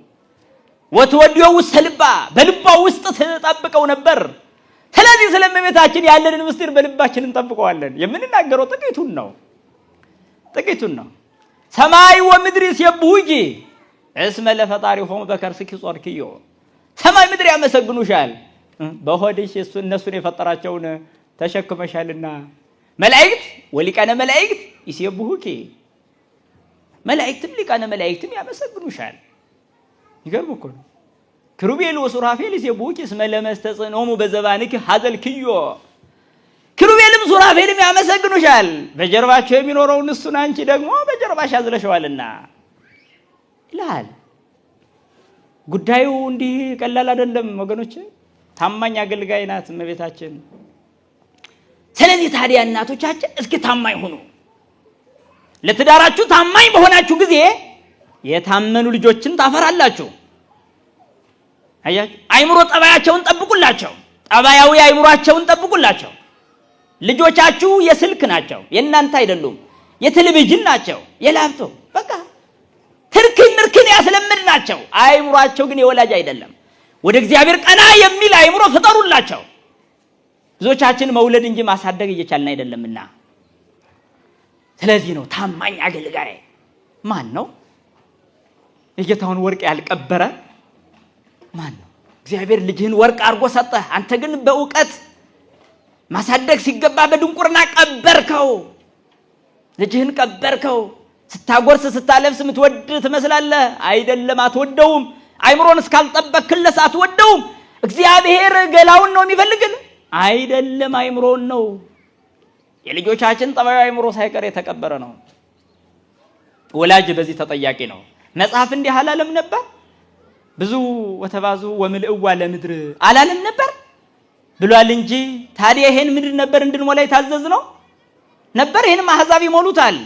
ወትወዲዮ ውስጥ ልባ በልቧ ውስጥ ተጠብቀው ነበር። ስለዚህ ስለ እመቤታችን ያለንን ምስጢር በልባችን እንጠብቀዋለን። የምንናገረው ጥቂቱን ነው። ሰማይ ወምድር ይስብሑኪ እስመ ለፈጣሪሆሙ በከርስኪ ጾርኪዮ። ሰማይ ምድር ያመሰግኑሻል፣ በሆድሽ እነሱን የፈጠራቸውን ተሸክመሻልና። መላእክት ወሊቃነ መላእክት ይስብሑኪ፣ መላእክትም ሊቃነ መላእክትም ያመሰግኑሻል። ይገርም እኮ ነው። ክሩቤል ወሱራፌል ይስብሑኪ እስመ ለመስተጽእኖሙ በዘባንኪ ሀዘልክዮ። ክሩቤልም ሱራፌልም ያመሰግኑሻል፣ በጀርባቸው የሚኖረውን እሱን አንቺ ደግሞ በጀርባሽ አዝለሽዋልና ይላል። ጉዳዩ እንዲህ ቀላል አይደለም ወገኖች። ታማኝ አገልጋይ ናት እመቤታችን። ስለዚህ ታዲያ እናቶቻችን እስኪ ታማኝ ሁኑ። ለትዳራችሁ ታማኝ በሆናችሁ ጊዜ የታመኑ ልጆችን ታፈራላችሁ። አያችሁ፣ አይምሮ ጠባያቸውን ጠብቁላቸው። ጠባያዊ አይምሯቸውን ጠብቁላቸው። ልጆቻችሁ የስልክ ናቸው፣ የእናንተ አይደሉም። የቴሌቪዥን ናቸው፣ የላፕቶፕ በቃ ትርክን ምርክን ያስለምድ ናቸው። አይምሯቸው ግን የወላጅ አይደለም። ወደ እግዚአብሔር ቀና የሚል አይምሮ ፍጠሩላቸው። ብዙዎቻችን መውለድ እንጂ ማሳደግ እየቻልን አይደለምና፣ ስለዚህ ነው ታማኝ አገልጋይ ማን ነው? የጌታውን ወርቅ ያልቀበረ ማን ነው? እግዚአብሔር ልጅህን ወርቅ አድርጎ ሰጠህ፣ አንተ ግን በእውቀት ማሳደግ ሲገባ በድንቁርና ቀበርከው። ልጅህን ቀበርከው። ስታጎርስ ስታለብስ የምትወድ ትመስላለህ፣ አይደለም፣ አትወደውም። አይምሮን እስካልጠበክለት አትወደውም። እግዚአብሔር ገላውን ነው የሚፈልግን፣ አይደለም አይምሮን ነው። የልጆቻችን ጠባዩ አይምሮ ሳይቀር የተቀበረ ነው። ወላጅ በዚህ ተጠያቂ ነው። መጽሐፍ እንዲህ አላለም ነበር? ብዙ ወተባዙ ወምልእዋ ለምድር አላለም ነበር ብሏል እንጂ። ታዲያ ይሄን ምድር ነበር እንድንሞላ የታዘዝ ነው ነበር? ይሄንም አሕዛብ ይሞሉታል፣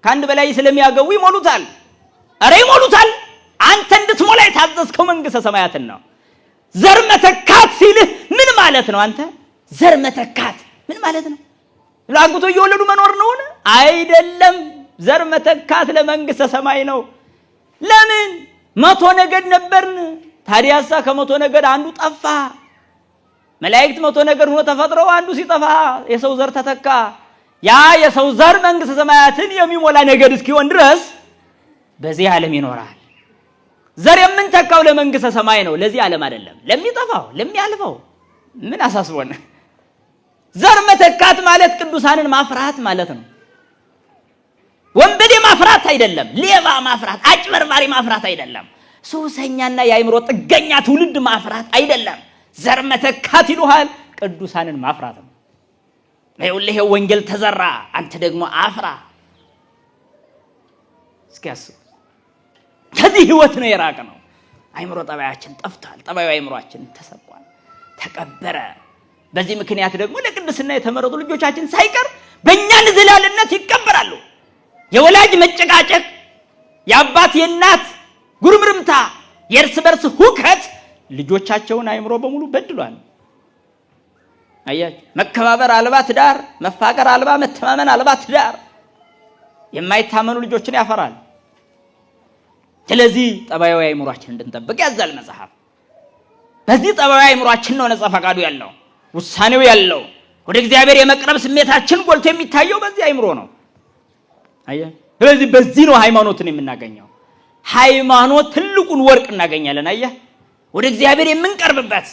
ከአንድ በላይ ስለሚያገቡ ይሞሉታል። አረ ይሞሉታል። አንተ እንድትሞላ የታዘዝከው መንግሥተ ሰማያትን ነው። ዘር መተካት ሲልህ ምን ማለት ነው? አንተ ዘር መተካት ምን ማለት ነው? ላግቶ እየወለዱ መኖር ነው? አይደለም። ዘር መተካት ለመንግሥተ ሰማይ ነው። ለምን 100 ነገድ ነበርን? ታዲያሳ ከ100 ነገድ አንዱ ጠፋ። መላእክት 100 ነገድ ሆኖ ተፈጥረው አንዱ ሲጠፋ የሰው ዘር ተተካ። ያ የሰው ዘር መንግሥተ ሰማያትን የሚሞላ ነገድ እስኪሆን ድረስ በዚህ ዓለም ይኖራል። ዘር የምንተካው ለመንግሥተ ሰማይ ነው፣ ለዚህ ዓለም አይደለም። ለሚጠፋው ለሚያልፈው ምን አሳስቦን? ዘር መተካት ማለት ቅዱሳንን ማፍራት ማለት ነው። ወንበዴ ማፍራት አይደለም፣ ሌባ ማፍራት፣ አጭበርባሪ ማፍራት አይደለም፣ ሱሰኛና የአይምሮ ጥገኛ ትውልድ ማፍራት አይደለም። ዘር መተካት ይሉሃል ቅዱሳንን ማፍራት ነው። ይኸውልህ ወንጌል ተዘራ፣ አንተ ደግሞ አፍራ። እስኪ አስቡ። ከዚህ ህይወት ነው የራቀ ነው። አይምሮ ጠባያችን ጠፍቷል። ጠባዩ አይምሮአችን ተሰቋል፣ ተቀበረ። በዚህ ምክንያት ደግሞ ለቅድስና የተመረጡ ልጆቻችን ሳይቀር በእኛ ንዝላልነት ይቀበራሉ። የወላጅ መጨቃጨቅ፣ የአባት የእናት ጉርምርምታ፣ የእርስ በርስ ሁከት ልጆቻቸውን አይምሮ በሙሉ በድሏል። አያችሁ፣ መከባበር አልባ ትዳር፣ መፋቀር አልባ፣ መተማመን አልባ ትዳር የማይታመኑ ልጆችን ያፈራል። ስለዚህ ጠባያዊ አይምሮአችን እንድንጠብቅ ያዛል መጽሐፍ። በዚህ ጠባያዊ አይምሮአችን ነው ነፃ ፈቃዱ ያለው፣ ውሳኔው ያለው። ወደ እግዚአብሔር የመቅረብ ስሜታችን ጎልቶ የሚታየው በዚህ አይምሮ ነው። አያችሁ፣ ስለዚህ በዚህ ነው ሃይማኖትን የምናገኘው። ሃይማኖት ትልቁን ወርቅ እናገኛለን። አያህ፣ ወደ እግዚአብሔር የምንቀርብበት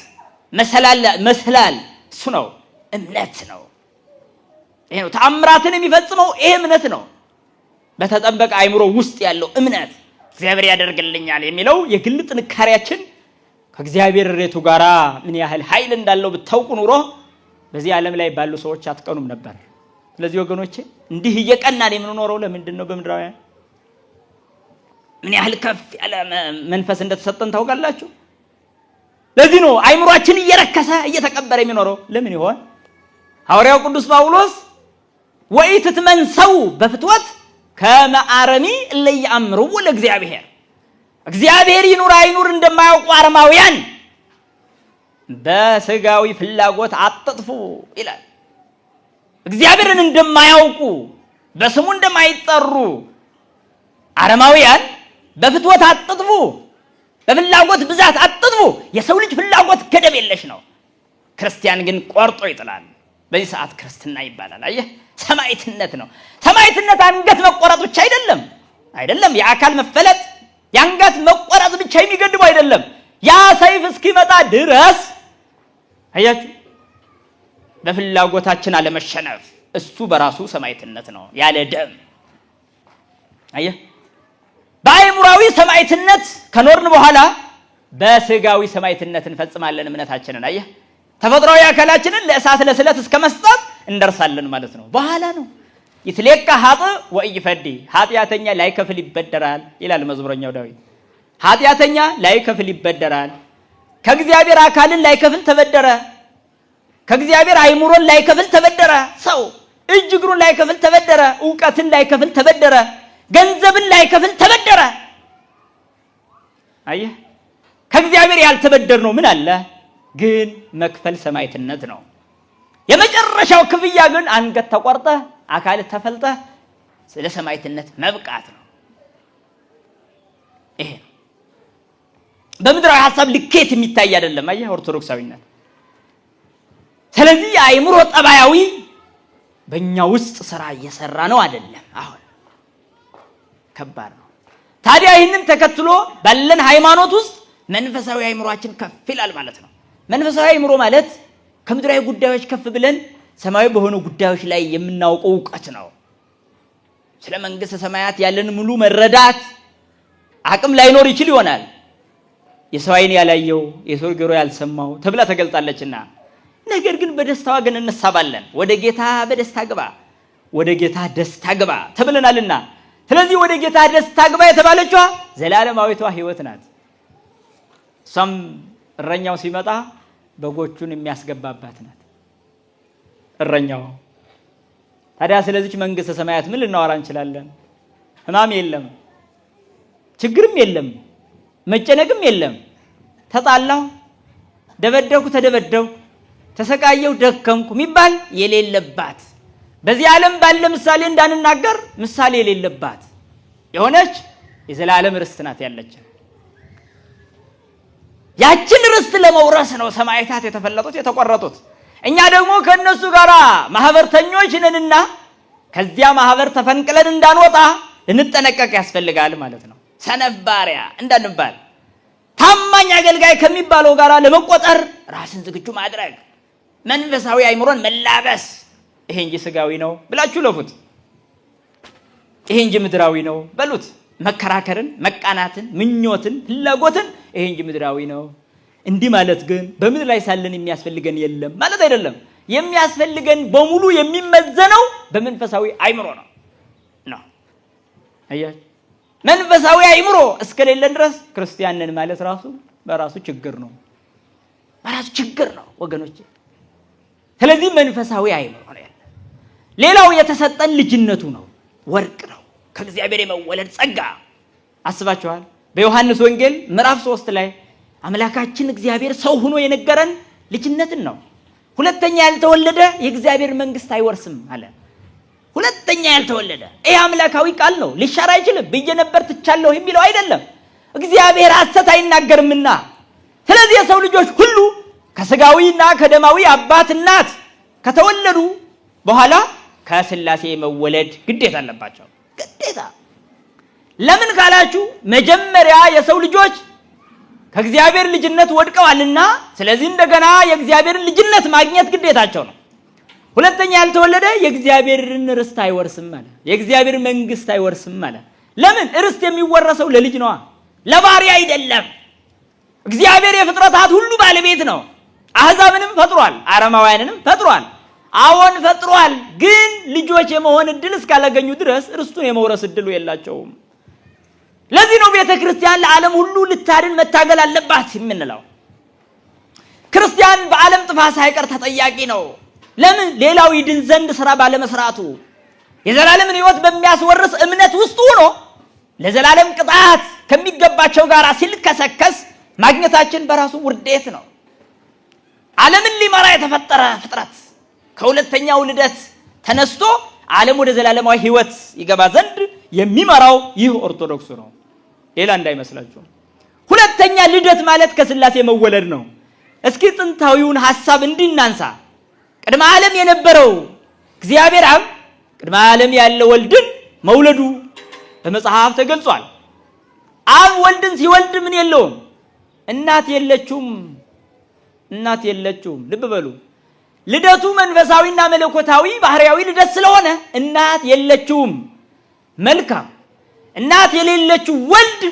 መሰላል እሱ ነው፣ እምነት ነው። ይሄ ነው ተአምራትን የሚፈጽመው፣ ይሄ እምነት ነው። በተጠበቀ አይምሮ ውስጥ ያለው እምነት እግዚአብሔር ያደርግልኛል የሚለው የግል ጥንካሬያችን ከእግዚአብሔር ሬቱ ጋራ ምን ያህል ኃይል እንዳለው ብታውቁ ኑሮ በዚህ ዓለም ላይ ባሉ ሰዎች አትቀኑም ነበር። ስለዚህ ወገኖቼ እንዲህ እየቀናን የምንኖረው ለምንድን ነው? በምድራውያን ምን ያህል ከፍ ያለ መንፈስ እንደተሰጠን ታውቃላችሁ? ለዚህ ነው አይምሮአችን እየረከሰ እየተቀበረ የሚኖረው። ለምን ይሆን? ሐዋርያው ቅዱስ ጳውሎስ ወኢትትመንሰው በፍትወት ከመአረሚ ለያምሩ ለእግዚአብሔር፣ እግዚአብሔር ይኑር አይኑር እንደማያውቁ አረማውያን በስጋዊ ፍላጎት አትጥፉ ይላል። እግዚአብሔርን እንደማያውቁ በስሙ እንደማይጠሩ አረማውያን በፍትወት አትጥፉ፣ በፍላጎት ብዛት አትጥፉ። የሰው ልጅ ፍላጎት ገደብ የለሽ ነው። ክርስቲያን ግን ቆርጦ ይጥላል። በዚህ ሰዓት ክርስትና ይባላል። አየህ፣ ሰማዕትነት ነው። ሰማዕትነት አንገት መቆረጥ ብቻ አይደለም። የአካል መፈለጥ የአንገት መቆረጥ ብቻ የሚገድበው አይደለም። ያ ሰይፍ እስኪመጣ ድረስ አያችሁ፣ በፍላጎታችን አለመሸነፍ እሱ በራሱ ሰማዕትነት ነው፣ ያለ ደም። አየህ፣ በአይምሮአዊ ሰማዕትነት ከኖርን በኋላ በስጋዊ ሰማዕትነት እንፈጽማለን እምነታችንን። አየህ፣ ተፈጥሯዊ አካላችንን ለእሳት ለስለት እስከ መስጠት እንደርሳለን ማለት ነው። በኋላ ነው ይትሌካ ሀጥ ወይፈዲ፣ ኃጢአተኛ ላይከፍል ይበደራል ይላል መዝሙረኛው ዳዊት። ኃጢአተኛ ላይከፍል ይበደራል። ከእግዚአብሔር አካልን ላይከፍል ተበደረ። ከእግዚአብሔር አይምሮን ላይከፍል ተበደረ። ሰው እጅ እግሩን ላይከፍል ተበደረ። ዕውቀትን ላይከፍል ተበደረ። ገንዘብን ላይከፍል ተበደረ። አየህ፣ ከእግዚአብሔር ያልተበደርነው ምን አለ? ግን መክፈል ሰማዕትነት ነው። የመጨረሻው ክፍያ ግን አንገት ተቆርጠህ አካል ተፈልጠህ ስለ ሰማዕትነት መብቃት ነው። ይሄ በምድራዊ ሐሳብ ልኬት የሚታይ አይደለም። አየህ ኦርቶዶክሳዊነት። ስለዚህ አእምሮ ጠባያዊ በእኛ ውስጥ ስራ እየሰራ ነው አይደለም። አሁን ከባድ ነው። ታዲያ ይህንን ተከትሎ ባለን ሃይማኖት ውስጥ መንፈሳዊ አእምሮአችን ከፍ ይላል ማለት ነው። መንፈሳዊ አእምሮ ማለት ከምድራዊ ጉዳዮች ከፍ ብለን ሰማያዊ በሆኑ ጉዳዮች ላይ የምናውቀው ዕውቀት ነው። ስለ መንግስተ ሰማያት ያለን ሙሉ መረዳት አቅም ላይኖር ይችል ይሆናል። የሰው ዓይን ያላየው የሰው ጆሮ ያልሰማው ተብላ ተገልጣለችና፣ ነገር ግን በደስታዋ ግን እንሳባለን። ወደ ጌታ በደስታ ግባ፣ ወደ ጌታ ደስታ ግባ ተብለናልና፣ ስለዚህ ወደ ጌታ ደስታ ግባ የተባለችዋ ዘላለማዊቷ ሕይወት ናት። እሷም እረኛው ሲመጣ በጎቹን የሚያስገባባት ናት። እረኛው ታዲያ ስለዚህ መንግስተ ሰማያት ምን ልናወራ እንችላለን? ሕማም የለም፣ ችግርም የለም፣ መጨነቅም የለም። ተጣላሁ፣ ደበደብኩ፣ ተደበደብኩ፣ ተሰቃየሁ፣ ደከምኩ የሚባል የሌለባት፣ በዚህ ዓለም ባለ ምሳሌ እንዳንናገር ምሳሌ የሌለባት የሆነች የዘላለም ርስት ናት ያለችን። ያችን ርስት ለመውረስ ነው ሰማዕታት የተፈለጡት የተቆረጡት። እኛ ደግሞ ከነሱ ጋር ማህበርተኞች ነንና ከዚያ ማህበር ተፈንቅለን እንዳንወጣ ልንጠነቀቅ ያስፈልጋል ማለት ነው። ሰነፍ ባሪያ እንዳንባል፣ ታማኝ አገልጋይ ከሚባለው ጋር ለመቆጠር ራስን ዝግጁ ማድረግ፣ መንፈሳዊ አእምሮን መላበስ። ይሄ እንጂ ስጋዊ ነው ብላችሁ ለፉት፣ ይሄ እንጂ ምድራዊ ነው በሉት። መከራከርን፣ መቃናትን፣ ምኞትን፣ ፍላጎትን ይሄ እንጂ ምድራዊ ነው። እንዲህ ማለት ግን በምድር ላይ ሳለን የሚያስፈልገን የለም ማለት አይደለም። የሚያስፈልገን በሙሉ የሚመዘነው በመንፈሳዊ አእምሮ ነው። አያችሁ፣ መንፈሳዊ አእምሮ እስከሌለን ድረስ ክርስቲያን ነን ማለት በራሱ ችግር ነው፣ በራሱ ችግር ነው ወገኖች። ስለዚህ መንፈሳዊ አእምሮ ነው ያለ። ሌላው የተሰጠን ልጅነቱ ነው፣ ወርቅ ነው፣ ከእግዚአብሔር የመወለድ ጸጋ። አስባችኋል? በዮሐንስ ወንጌል ምዕራፍ 3 ላይ አምላካችን እግዚአብሔር ሰው ሆኖ የነገረን ልጅነትን ነው። ሁለተኛ ያልተወለደ የእግዚአብሔር መንግስት አይወርስም አለ። ሁለተኛ ያልተወለደ ይሄ አምላካዊ ቃል ነው፣ ሊሻር አይችልም። ብዬ ነበር ትቻለሁ የሚለው አይደለም። እግዚአብሔር ሐሰት አይናገርምና። ስለዚህ የሰው ልጆች ሁሉ ከስጋዊና ከደማዊ አባት እናት ከተወለዱ በኋላ ከሥላሴ መወለድ ግዴታ አለባቸው። ግዴታ ለምን ካላችሁ መጀመሪያ የሰው ልጆች ከእግዚአብሔር ልጅነት ወድቀዋልና፣ ስለዚህ እንደገና የእግዚአብሔርን ልጅነት ማግኘት ግዴታቸው ነው። ሁለተኛ ያልተወለደ የእግዚአብሔርን ርስት አይወርስም ማለት፣ የእግዚአብሔር መንግስት አይወርስም ማለት። ለምን? ርስት የሚወረሰው ለልጅ ነዋ፣ ለባሪያ አይደለም። እግዚአብሔር የፍጥረታት ሁሉ ባለቤት ነው። አሕዛብንም ፈጥሯል፣ አረማውያንንም ፈጥሯል። አዎን ፈጥሯል። ግን ልጆች የመሆን እድል እስካላገኙ ድረስ ርስቱን የመውረስ እድሉ የላቸውም። ለዚህ ነው ቤተ ክርስቲያን ለዓለም ሁሉ ልታድን መታገል አለባት የምንለው። ክርስቲያን በዓለም ጥፋት ሳይቀር ተጠያቂ ነው። ለምን? ሌላው ይድን ዘንድ ስራ ባለመስራቱ። የዘላለምን ሕይወት በሚያስወርስ እምነት ውስጥ ሆኖ ለዘላለም ቅጣት ከሚገባቸው ጋር ሲልከሰከስ ማግኘታችን በራሱ ውርደት ነው። ዓለምን ሊመራ የተፈጠረ ፍጥረት ከሁለተኛው ልደት ተነስቶ ዓለም ወደ ዘላለማዊ ሕይወት ይገባ ዘንድ የሚመራው ይህ ኦርቶዶክሱ ነው። ሌላ እንዳይመስላችሁ። ሁለተኛ ልደት ማለት ከሥላሴ መወለድ ነው። እስኪ ጥንታዊውን ሐሳብ እንዲናንሳ። ቅድመ ዓለም የነበረው እግዚአብሔር አብ ቅድመ ዓለም ያለ ወልድን መውለዱ በመጽሐፍ ተገልጿል። አብ ወልድን ሲወልድ ምን የለውም? እናት የለችውም። እናት የለችውም። ልብ በሉ። ልደቱ መንፈሳዊና መለኮታዊ ባህሪያዊ ልደት ስለሆነ እናት የለችውም። መልካም። እናት የሌለችው ወልድ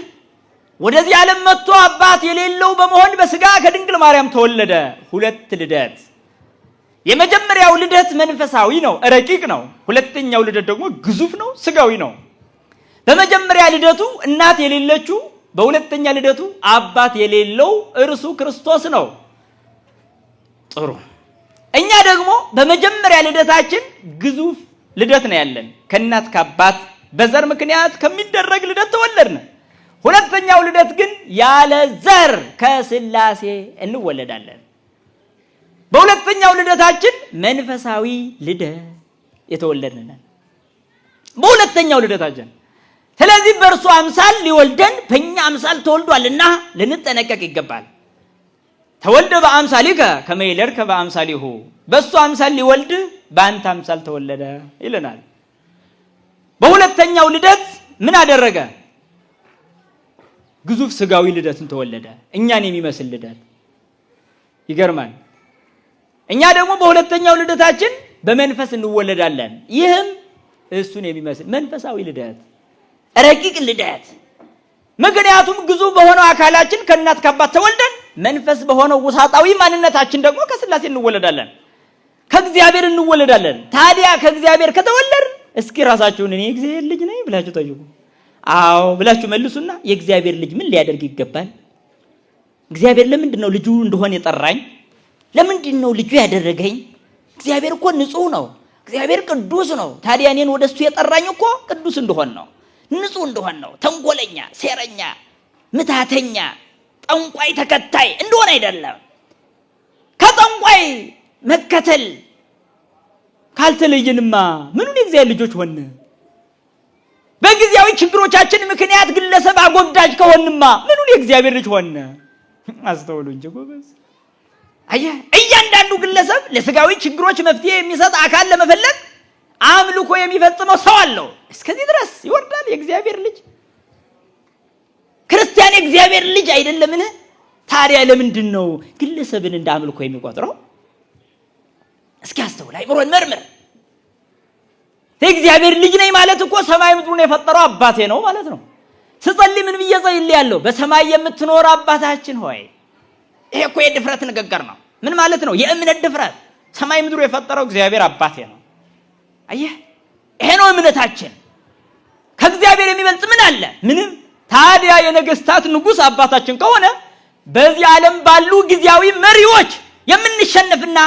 ወደዚህ ዓለም መጥቶ አባት የሌለው በመሆን በስጋ ከድንግል ማርያም ተወለደ። ሁለት ልደት። የመጀመሪያው ልደት መንፈሳዊ ነው፣ ረቂቅ ነው። ሁለተኛው ልደት ደግሞ ግዙፍ ነው፣ ስጋዊ ነው። በመጀመሪያ ልደቱ እናት የሌለችው፣ በሁለተኛ ልደቱ አባት የሌለው እርሱ ክርስቶስ ነው። ጥሩ። እኛ ደግሞ በመጀመሪያ ልደታችን ግዙፍ ልደት ነው ያለን። ከእናት ከአባት በዘር ምክንያት ከሚደረግ ልደት ተወለድን። ሁለተኛው ልደት ግን ያለ ዘር ከሥላሴ እንወለዳለን። በሁለተኛው ልደታችን መንፈሳዊ ልደት የተወለድን በሁለተኛው ልደታችን። ስለዚህ በእርሱ አምሳል ሊወልደን በእኛ አምሳል ተወልዷልና ልንጠነቀቅ ይገባል። ተወልደ በአምሳሊከ ከመ ይለድከ በአምሳሊሁ፣ በእሱ አምሳል ሊወልድ በአንተ አምሳል ተወለደ ይለናል። በሁለተኛው ልደት ምን አደረገ? ግዙፍ ስጋዊ ልደትን ተወለደ፣ እኛን የሚመስል ልደት። ይገርማል። እኛ ደግሞ በሁለተኛው ልደታችን በመንፈስ እንወለዳለን። ይህም እሱን የሚመስል መንፈሳዊ ልደት፣ ረቂቅ ልደት። ምክንያቱም ግዙፍ በሆነው አካላችን ከእናት ከአባት ተወልደን መንፈስ በሆነው ውሳጣዊ ማንነታችን ደግሞ ከሥላሴ እንወለዳለን፣ ከእግዚአብሔር እንወለዳለን። ታዲያ ከእግዚአብሔር ከተወለድን እስኪ ራሳችሁን እኔ የእግዚአብሔር ልጅ ነኝ ብላችሁ ጠይቁ። አዎ ብላችሁ መልሱና የእግዚአብሔር ልጅ ምን ሊያደርግ ይገባል? እግዚአብሔር ለምንድን ነው ልጁ እንደሆነ የጠራኝ? ለምንድን ነው ልጁ ያደረገኝ? እግዚአብሔር እኮ ንጹህ ነው። እግዚአብሔር ቅዱስ ነው። ታዲያ እኔን ወደሱ የጠራኝ እኮ ቅዱስ እንደሆን ነው፣ ንጹህ እንደሆን ነው። ተንኮለኛ፣ ሴረኛ፣ ምታተኛ፣ ጠንቋይ ተከታይ እንደሆነ አይደለም። ከጠንቋይ መከተል ካልተለየንማ ምኑን የእግዚአብሔር ልጆች ሆነ? በጊዜያዊ ችግሮቻችን ምክንያት ግለሰብ አጎብዳጅ ከሆንማ ምኑን የእግዚአብሔር ልጅ ሆነ? አስተውሉ እንጂ ጎበዝ። አየህ፣ እያንዳንዱ ግለሰብ ለስጋዊ ችግሮች መፍትሄ የሚሰጥ አካል ለመፈለግ አምልኮ የሚፈጽመው ሰው አለው። እስከዚህ ድረስ ይወርዳል የእግዚአብሔር ልጅ። ክርስቲያን የእግዚአብሔር ልጅ አይደለምን? ታዲያ ለምንድን ነው ግለሰብን እንደ አምልኮ የሚቆጥረው? እስኪ አስተውል፣ አይምሮን መርምር። የእግዚአብሔር ልጅ ነኝ ማለት እኮ ሰማይ ምድሩን የፈጠረው አባቴ ነው ማለት ነው። ስጸልይ ምን ብዬ ጸልያለሁ? በሰማይ የምትኖር አባታችን ሆይ። ይሄ እኮ የድፍረት ንግግር ነው። ምን ማለት ነው? የእምነት ድፍረት። ሰማይ ምድሩ የፈጠረው እግዚአብሔር አባቴ ነው። አየህ፣ ይሄ ነው እምነታችን። ከእግዚአብሔር የሚበልጥ ምን አለ? ምንም። ታዲያ የነገስታት ንጉሥ አባታችን ከሆነ በዚህ ዓለም ባሉ ጊዜያዊ መሪዎች የምንሸነፍና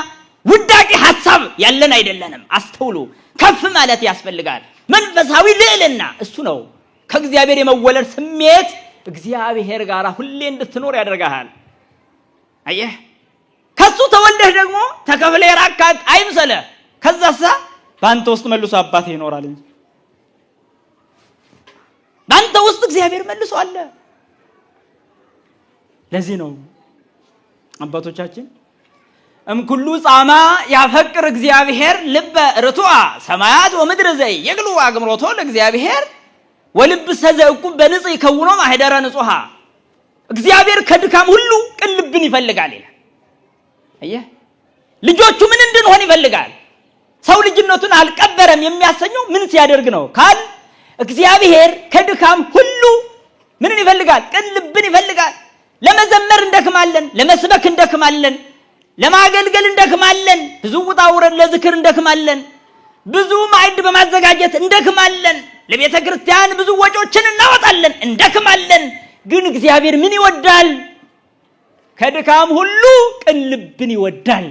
ውዳቂ ሐሳብ ያለን አይደለንም። አስተውሉ። ከፍ ማለት ያስፈልጋል። መንፈሳዊ ልዕልና እሱ ነው። ከእግዚአብሔር የመወለድ ስሜት እግዚአብሔር ጋር ሁሌ እንድትኖር ያደርጋል። አየህ፣ ከሱ ተወልደህ ደግሞ ተከፍለ የራካት አይምሰልህ። ከዛሳ በአንተ ውስጥ መልሶ አባቴ ይኖራል እንጂ በአንተ ውስጥ እግዚአብሔር መልሶ አለ። ለዚህ ነው አባቶቻችን እምኩሉ ጻማ ያፈቅር እግዚአብሔር ልበ ርቱዐ ሰማያት ወምድር ዘይ የግሉ አግምሮቶ ለእግዚአብሔር ወልብ ሰዘቁም በንጽህ ይከውኖ ማህደረ ንጹሃ። እግዚአብሔር ከድካም ሁሉ ቅን ልብን ይፈልጋል ይላል። አየህ፣ ልጆቹ ምን እንድንሆን ይፈልጋል? ሰው ልጅነቱን አልቀበረም የሚያሰኘው ምን ሲያደርግ ነው ካል እግዚአብሔር ከድካም ሁሉ ምንን ይፈልጋል? ቅን ልብን ይፈልጋል። ለመዘመር እንደክማለን፣ ለመስበክ እንደክማለን፣ ለማገልገል እንደክማለን፣ ብዙ ውጣ ውረድ ለዝክር እንደክማለን፣ ብዙ ማዕድ በማዘጋጀት እንደክማለን፣ ለቤተ ክርስቲያን ብዙ ወጪዎችን እናወጣለን፣ እንደክማለን። ግን እግዚአብሔር ምን ይወዳል? ከድካም ሁሉ ቅን ልብን ይወዳል።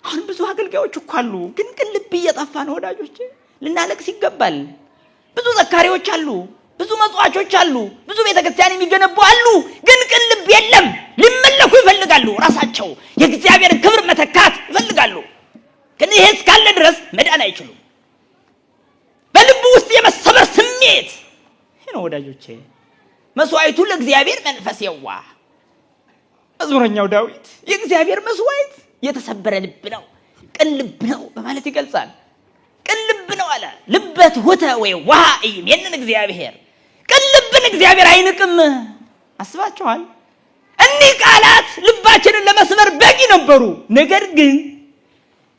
አሁን ብዙ አገልጋዮች እኮ አሉ፣ ግን ቅን ልብ እየጠፋ ነው ወዳጆች። ልናለቅስ ይገባል። ብዙ ዘካሪዎች አሉ፣ ብዙ መጽዋቾች አሉ፣ ብዙ ቤተክርስቲያን የሚገነቡ አሉ፣ ግን ቅን ልብ የለም። ሊመለኩ ይፈልጋሉ፣ ራሳቸው የእግዚአብሔርን ክብር መተካት ይፈልጋሉ። ግን ይሄ እስካለ ድረስ መዳን አይችሉም። በልቡ ውስጥ የመሰበር ስሜት ይሄ ነው ወዳጆቼ። መስዋዕቱ ለእግዚአብሔር መንፈስ የዋህ። መዝሙረኛው ዳዊት የእግዚአብሔር መስዋዕት የተሰበረ ልብ ነው፣ ቅን ልብ ነው በማለት ይገልጻል። ቅን ልብ ነው አለ። ልበት ወተ ወይ ዋህ ይሄንን እግዚአብሔር ቅን ልብን እግዚአብሔር አይንቅም። አስባችኋል? እኒህ ቃላት ልባችንን ለመስበር በቂ ነበሩ። ነገር ግን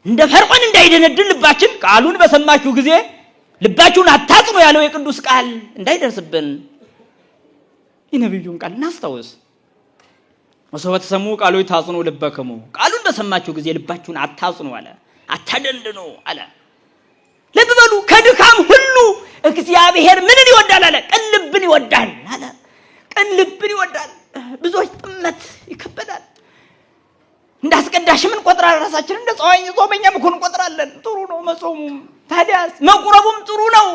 እንደ ፈርዖን እንዳይደነድን ልባችን ቃሉን በሰማችሁ ጊዜ ልባችሁን አታጽኑ ያለው የቅዱስ ቃል እንዳይደርስብን የነቢዩን ቃል እናስታውስ። ወሰወ ተሰሙ ቃሉ ታጽኑ ልበከሙ፣ ቃሉን በሰማችሁ ጊዜ ልባችሁን አታጽኑ አለ፣ አታደንድኑ አለ። ልብ በሉ። ከድካም ሁሉ እግዚአብሔር ምንን ይወዳል አለ? ቅን ልብን ይወዳል አለ። ቅን ልብን ይወዳል። ብዙዎች ጥመት ይከበዳል። እንዳስቀዳሽም እንቆጥራለን፣ ራሳችንን እንደ ጾመኛም እኮ እንቆጥራለን። ጥሩ ነው መጾሙ፣ ታዲያስ መቁረቡም ጥሩ ነው።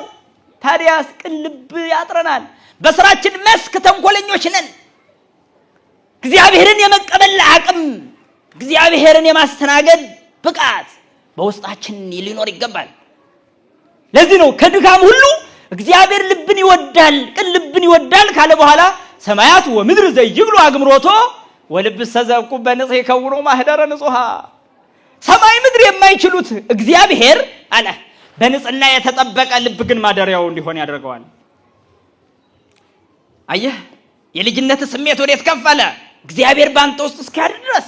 ታዲያስ ቅን ልብ ያጥረናል። በስራችን መስክ ተንኮለኞች ነን። እግዚአብሔርን የመቀበል አቅም እግዚአብሔርን የማስተናገድ ብቃት በውስጣችን ሊኖር ይገባል። ለዚህ ነው ከድካም ሁሉ እግዚአብሔር ልብን ይወዳል፣ ቅን ልብን ይወዳል ካለ በኋላ ሰማያት ወምድር ዘይብሉ አግምሮቶ ወልብሰ ዘብቁ በንጽህ ይከውኑ ማህደረ ንጹሃ። ሰማይ ምድር የማይችሉት እግዚአብሔር አለ በንጽህና የተጠበቀ ልብ ግን ማደሪያው እንዲሆን ያደርገዋል። አየህ የልጅነት ስሜት ወዴት ከፍ አለ? እግዚአብሔር ባንተ ውስጥ እስኪያድር ድረስ።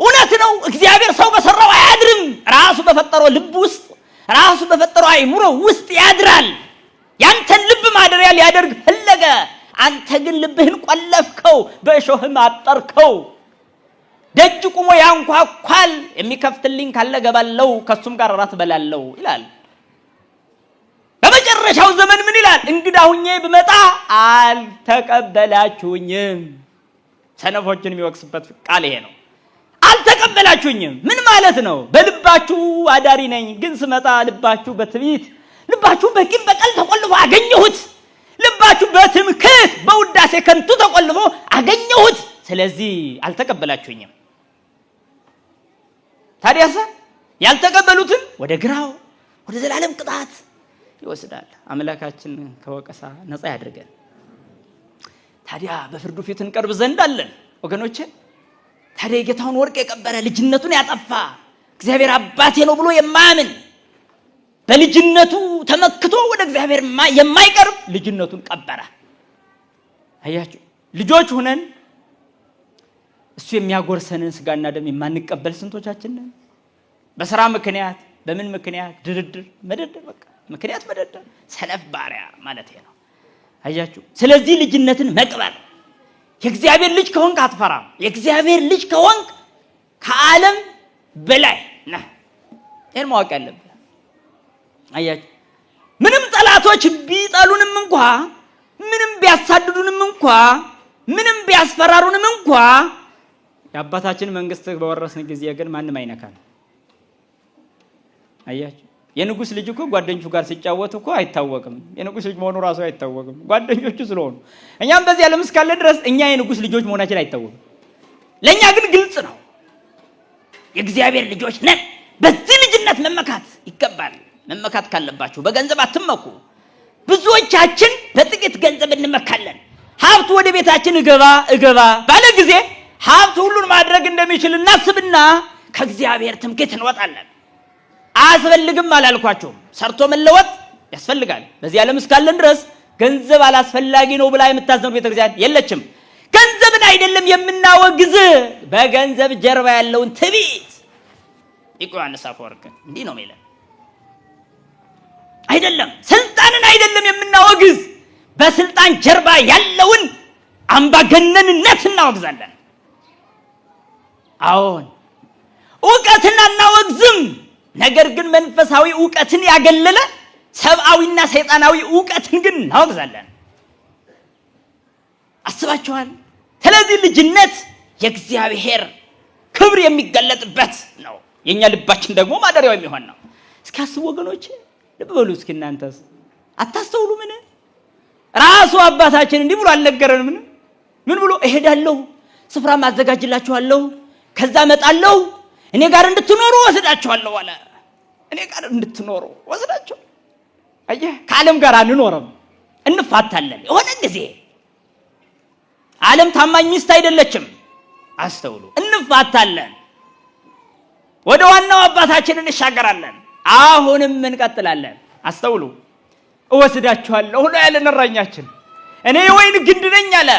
እውነት ነው እግዚአብሔር ሰው በሰራው አያድርም። ራሱ በፈጠረው ልብ ውስጥ ራሱ በፈጠረው አይምሮ ውስጥ ያድራል። ያንተን ልብ ማደሪያ ሊያደርግ ፈለገ። አንተ ግን ልብህን ቆለፍከው፣ በእሾህም አጠርከው። ደጅ ቁሞ ያንኳኳል፣ የሚከፍትልኝ ካለ ገባለው፣ ከሱም ጋር እራት በላለው ይላል። በመጨረሻው ዘመን ምን ይላል? እንግዳ ሁኜ ብመጣ አልተቀበላችሁኝም። ሰነፎችን የሚወቅስበት ቃል ይሄ ነው። አልተቀበላችሁኝም ምን ማለት ነው? በልባችሁ አዳሪ ነኝ፣ ግን ስመጣ ልባችሁ በትዕቢት ልባችሁ በቂም በቀል ተቆልፎ አገኘሁት። ልባችሁ በትምክህት በውዳሴ ከንቱ ተቆልፎ አገኘሁት። ስለዚህ አልተቀበላችሁኝም። ታዲያስ ያልተቀበሉትን ወደ ግራው ወደ ዘላለም ቅጣት ይወስዳል። አምላካችን ከወቀሳ ነፃ ያድርገን። ታዲያ በፍርዱ ፊት እንቀርብ ዘንድ አለን ወገኖቼ። ታዲያ የጌታውን ወርቅ የቀበረ ልጅነቱን ያጠፋ እግዚአብሔር አባቴ ነው ብሎ የማያምን በልጅነቱ ተመክቶ ወደ እግዚአብሔር የማይቀርብ ልጅነቱን ቀበረ። አያችሁ ልጆች ሆነን እሱ የሚያጎርሰንን ስጋና ደም የማንቀበል ስንቶቻችን ነን? በሥራ ምክንያት በምን ምክንያት ድርድር መደደር፣ በቃ ምክንያት መደደር፣ ሰነፍ ባሪያ ማለት ነው። አያችሁ ስለዚህ ልጅነትን መቅበር። የእግዚአብሔር ልጅ ከሆንክ አትፈራም። የእግዚአብሔር ልጅ ከሆንክ ከዓለም በላይ ነህ። ይሄን ማወቅ ያለብህ። አያችሁ ምንም ጠላቶች ቢጠሉንም እንኳ ምንም ቢያሳድዱንም እንኳ ምንም ቢያስፈራሩንም እንኳ የአባታችን መንግስት በወረስን ጊዜ ግን ማንም አይነካን። አያችሁ የንጉስ ልጅ እኮ ጓደኞቹ ጋር ሲጫወት እኮ አይታወቅም። የንጉስ ልጅ መሆኑ ራሱ አይታወቅም ጓደኞቹ ስለሆኑ። እኛም በዚህ ዓለም እስካለ ድረስ እኛ የንጉስ ልጆች መሆናችን አይታወቅም። ለኛ ግን ግልጽ ነው። የእግዚአብሔር ልጆች ነን። በዚህ ልጅነት መመካት ይገባል። መመካት ካለባችሁ በገንዘብ አትመኩ። ብዙዎቻችን በጥቂት ገንዘብ እንመካለን። ሀብት ወደ ቤታችን እገባ ባለ ጊዜ ሀብት ሁሉን ማድረግ እንደሚችል እናስብና ከእግዚአብሔር ትምክህት እንወጣለን። አያስፈልግም አላልኳችሁም? ሰርቶ መለወጥ ያስፈልጋል። በዚህ ዓለም እስካለን ድረስ ገንዘብ አላስፈላጊ ነው ብላ የምታዘኑ ቤተክርስቲያን የለችም። ገንዘብን አይደለም የምናወግዝ፣ በገንዘብ ጀርባ ያለውን ትዕቢት። ሊቁ ዮሐንስ አፈወርቅ እንዲህ ነው የሚለን። አይደለም ስልጣንን አይደለም የምናወግዝ፣ በስልጣን ጀርባ ያለውን አምባገነንነት እናወግዛለን። አዎን ዕውቀትን አናወግዝም። ነገር ግን መንፈሳዊ ዕውቀትን ያገለለ ሰብአዊና ሰይጣናዊ ዕውቀትን ግን እናወግዛለን። አስባችኋል? ስለዚህ ልጅነት የእግዚአብሔር ክብር የሚገለጥበት ነው። የኛ ልባችን ደግሞ ማደሪያው የሚሆን ነው። እስኪ አስቡ ወገኖች፣ ልብ በሉ እስኪ። እናንተስ አታስተውሉ? ምን ራሱ አባታችን እንዲህ ብሎ አልነገረንም? ምን ብሎ እሄዳለሁ፣ ስፍራ ማዘጋጅላችኋለሁ፣ ከዛ እመጣለሁ፣ እኔ ጋር እንድትኖሩ ወስዳችኋለሁ አለ። እኔ ጋር እንድትኖሩ ወስዳችሁ። አየህ ከዓለም ጋር አንኖርም፣ እንፋታለን። የሆነ ጊዜ ዓለም ታማኝ ሚስት አይደለችም። አስተውሉ። እንፋታለን፣ ወደ ዋናው አባታችን እንሻገራለን። አሁንም እንቀጥላለን። አስተውሉ። እወስዳችኋለሁ ነው ያለን እረኛችን። እኔ የወይን ግንድ ነኝ አለ።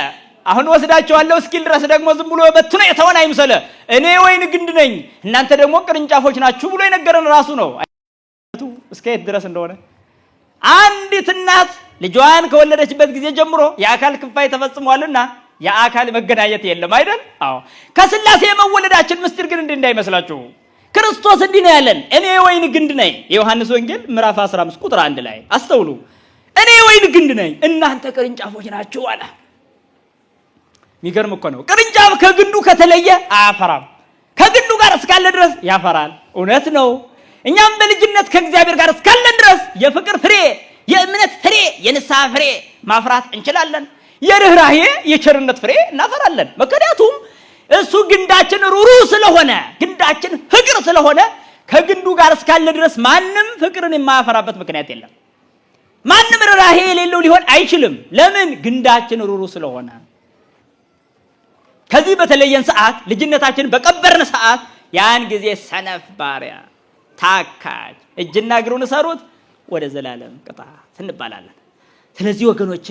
አሁን ወስዳችኋለሁ እስኪል ድረስ ደግሞ ዝም ብሎ በትኖ የተወን አይምሰለ። እኔ የወይን ግንድ ነኝ፣ እናንተ ደግሞ ቅርንጫፎች ናችሁ ብሎ የነገረን ራሱ ነው። እስከ የት ድረስ እንደሆነ አንዲት እናት ልጇን ከወለደችበት ጊዜ ጀምሮ የአካል ክፋይ ተፈጽሟልና የአካል መገናኘት የለም አይደል? አዎ። ከስላሴ የመወለዳችን ምስጢር ግን እንዳይመስላችሁ ክርስቶስ እንዲህ ነው ያለን፣ እኔ የወይን ግንድ ነኝ። የዮሐንስ ወንጌል ምዕራፍ 15 ቁጥር 1 ላይ አስተውሉ። እኔ የወይን ግንድ ነኝ፣ እናንተ ቅርንጫፎች ናችሁ አለ። የሚገርም እኮ ነው። ቅርንጫፍ ከግንዱ ከተለየ አያፈራም። ከግንዱ ጋር እስካለ ድረስ ያፈራል። እውነት ነው። እኛም በልጅነት ከእግዚአብሔር ጋር እስካለን ድረስ የፍቅር ፍሬ፣ የእምነት ፍሬ፣ የንስሐ ፍሬ ማፍራት እንችላለን። የርህራሄ የቸርነት ፍሬ እናፈራለን። ምክንያቱም እሱ ግንዳችን ሩሩ ስለሆነ ግንዳችን ፍቅር ስለሆነ ከግንዱ ጋር እስካለ ድረስ ማንም ፍቅርን የማያፈራበት ምክንያት የለም። ማንም ርህራሄ የሌለው ሊሆን አይችልም። ለምን? ግንዳችን ሩሩ ስለሆነ። ከዚህ በተለየን ሰዓት ልጅነታችን በቀበርን ሰዓት ያን ጊዜ ሰነፍ ባሪያ ታካች እጅና እግሩን ሰሩት ወደ ዘላለም ቅጣት እንባላለን። ስለዚህ ወገኖቼ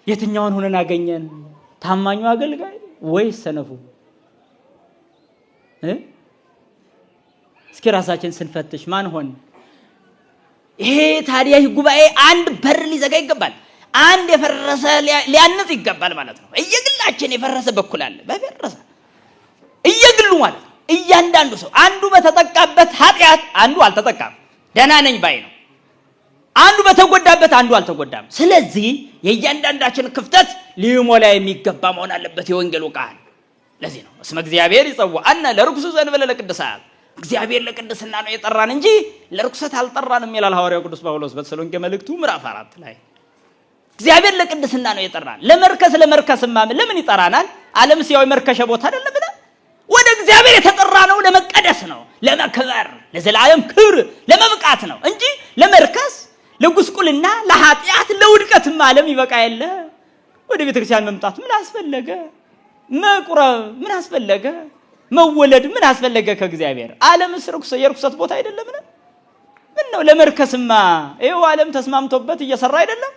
የትኛውን ሆነን አገኘን? ታማኙ አገልጋይ ወይስ ሰነፉ? እስኪ ራሳችን ስንፈትሽ ማን ሆን? ይሄ ታዲያ ጉባኤ አንድ በር ሊዘጋ ይገባል። አንድ የፈረሰ ሊያንጽ ይገባል ማለት ነው። እየግላችን የፈረሰ በኩል አለ። በፈረሰ እየግሉ ማለት ነው። እያንዳንዱ ሰው አንዱ በተጠቃበት ኃጢአት አንዱ አልተጠቃም፣ ደህና ነኝ ባይ ነው። አንዱ በተጎዳበት አንዱ አልተጎዳም። ስለዚህ የእያንዳንዳችን ክፍተት ሊሞላ የሚገባ መሆን አለበት የወንጌሉ ቃል። ለዚህ ነው እስመ እግዚአብሔር ይጸውዐነ ለርኩስ ዘእንበለ ለቅድሳት፣ እግዚአብሔር ለቅድስና ነው የጠራን እንጂ ለርኩሰት አልጠራንም ይላል ሐዋርያው ቅዱስ ጳውሎስ በተሰሎንቄ መልእክቱ ምዕራፍ 4 ላይ። እግዚአብሔር ለቅድስና ነው የጠራን። ለመርከስማ ለምን ይጠራናል? ዓለም ሲያው መርከሻ ቦታ አይደለም። ወደ እግዚአብሔር የተጠራ ነው ለመቀደስ ነው፣ ለመክበር፣ ለዘላለም ክብር ለመብቃት ነው እንጂ ለመርከስ፣ ለጉስቁልና፣ ለኃጢአት፣ ለውድቀትም ዓለም ይበቃ የለ። ወደ ቤተክርስቲያን መምጣት ምን አስፈለገ? መቁረብ ምን አስፈለገ? መወለድ ምን አስፈለገ? ከእግዚአብሔር ዓለምስ የርኩሰት ቦታ አይደለም። ምን ነው ለመርከስማ ይኸው ዓለም ተስማምቶበት እየሰራ አይደለም።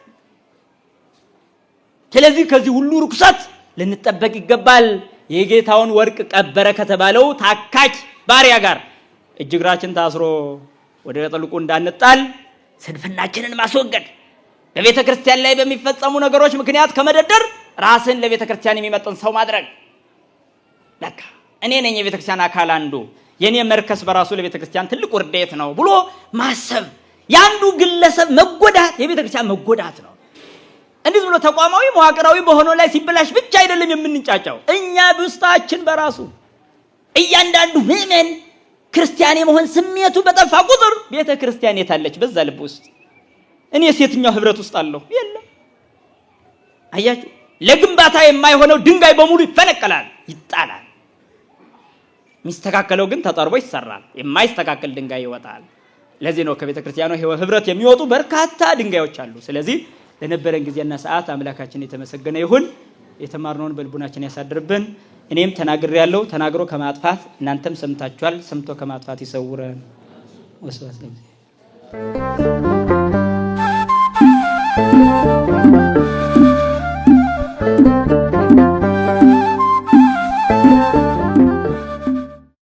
ስለዚህ ከዚህ ሁሉ ርኩሰት ልንጠበቅ ይገባል። የጌታውን ወርቅ ቀበረ ከተባለው ታካች ባሪያ ጋር እጅ እግራችን ታስሮ ወደ ጥልቁ እንዳንጣል ስንፍናችንን ማስወገድ፣ በቤተ ክርስቲያን ላይ በሚፈጸሙ ነገሮች ምክንያት ከመደደር ራስን ለቤተ ክርስቲያን የሚመጥን ሰው ማድረግ። ለካ እኔ ነኝ የቤተ ክርስቲያን አካል አንዱ፣ የኔ መርከስ በራሱ ለቤተ ክርስቲያን ትልቅ ውርደት ነው ብሎ ማሰብ። ያንዱ ግለሰብ መጎዳት የቤተ ክርስቲያን መጎዳት ነው። እንዲህ ብሎ ተቋማዊ መዋቅራዊ በሆነው ላይ ሲበላሽ ብቻ አይደለም የምንጫጫው። እኛ ውስጣችን በራሱ እያንዳንዱ ምእመን ክርስቲያን የመሆን ስሜቱ በጠፋ ቁጥር ቤተ ክርስቲያን የታለች? በዛ ልብ ውስጥ እኔስ የትኛው ህብረት ውስጥ አለሁ? የለም። አያችሁ፣ ለግንባታ የማይሆነው ድንጋይ በሙሉ ይፈነቀላል፣ ይጣላል። የሚስተካከለው ግን ተጠርቦ ይሰራል። የማይስተካከል ድንጋይ ይወጣል። ለዚህ ነው ከቤተ ክርስቲያኑ ህብረት የሚወጡ በርካታ ድንጋዮች አሉ። ስለዚህ ለነበረን ጊዜና ሰዓት አምላካችን የተመሰገነ ይሁን። የተማርነውን በልቡናችን ያሳድርብን። እኔም ተናግሬያለሁ፣ ተናግሮ ከማጥፋት እናንተም ሰምታችኋል፣ ሰምቶ ከማጥፋት ይሰውረን። ወስብሐት ለእግዚአብሔር።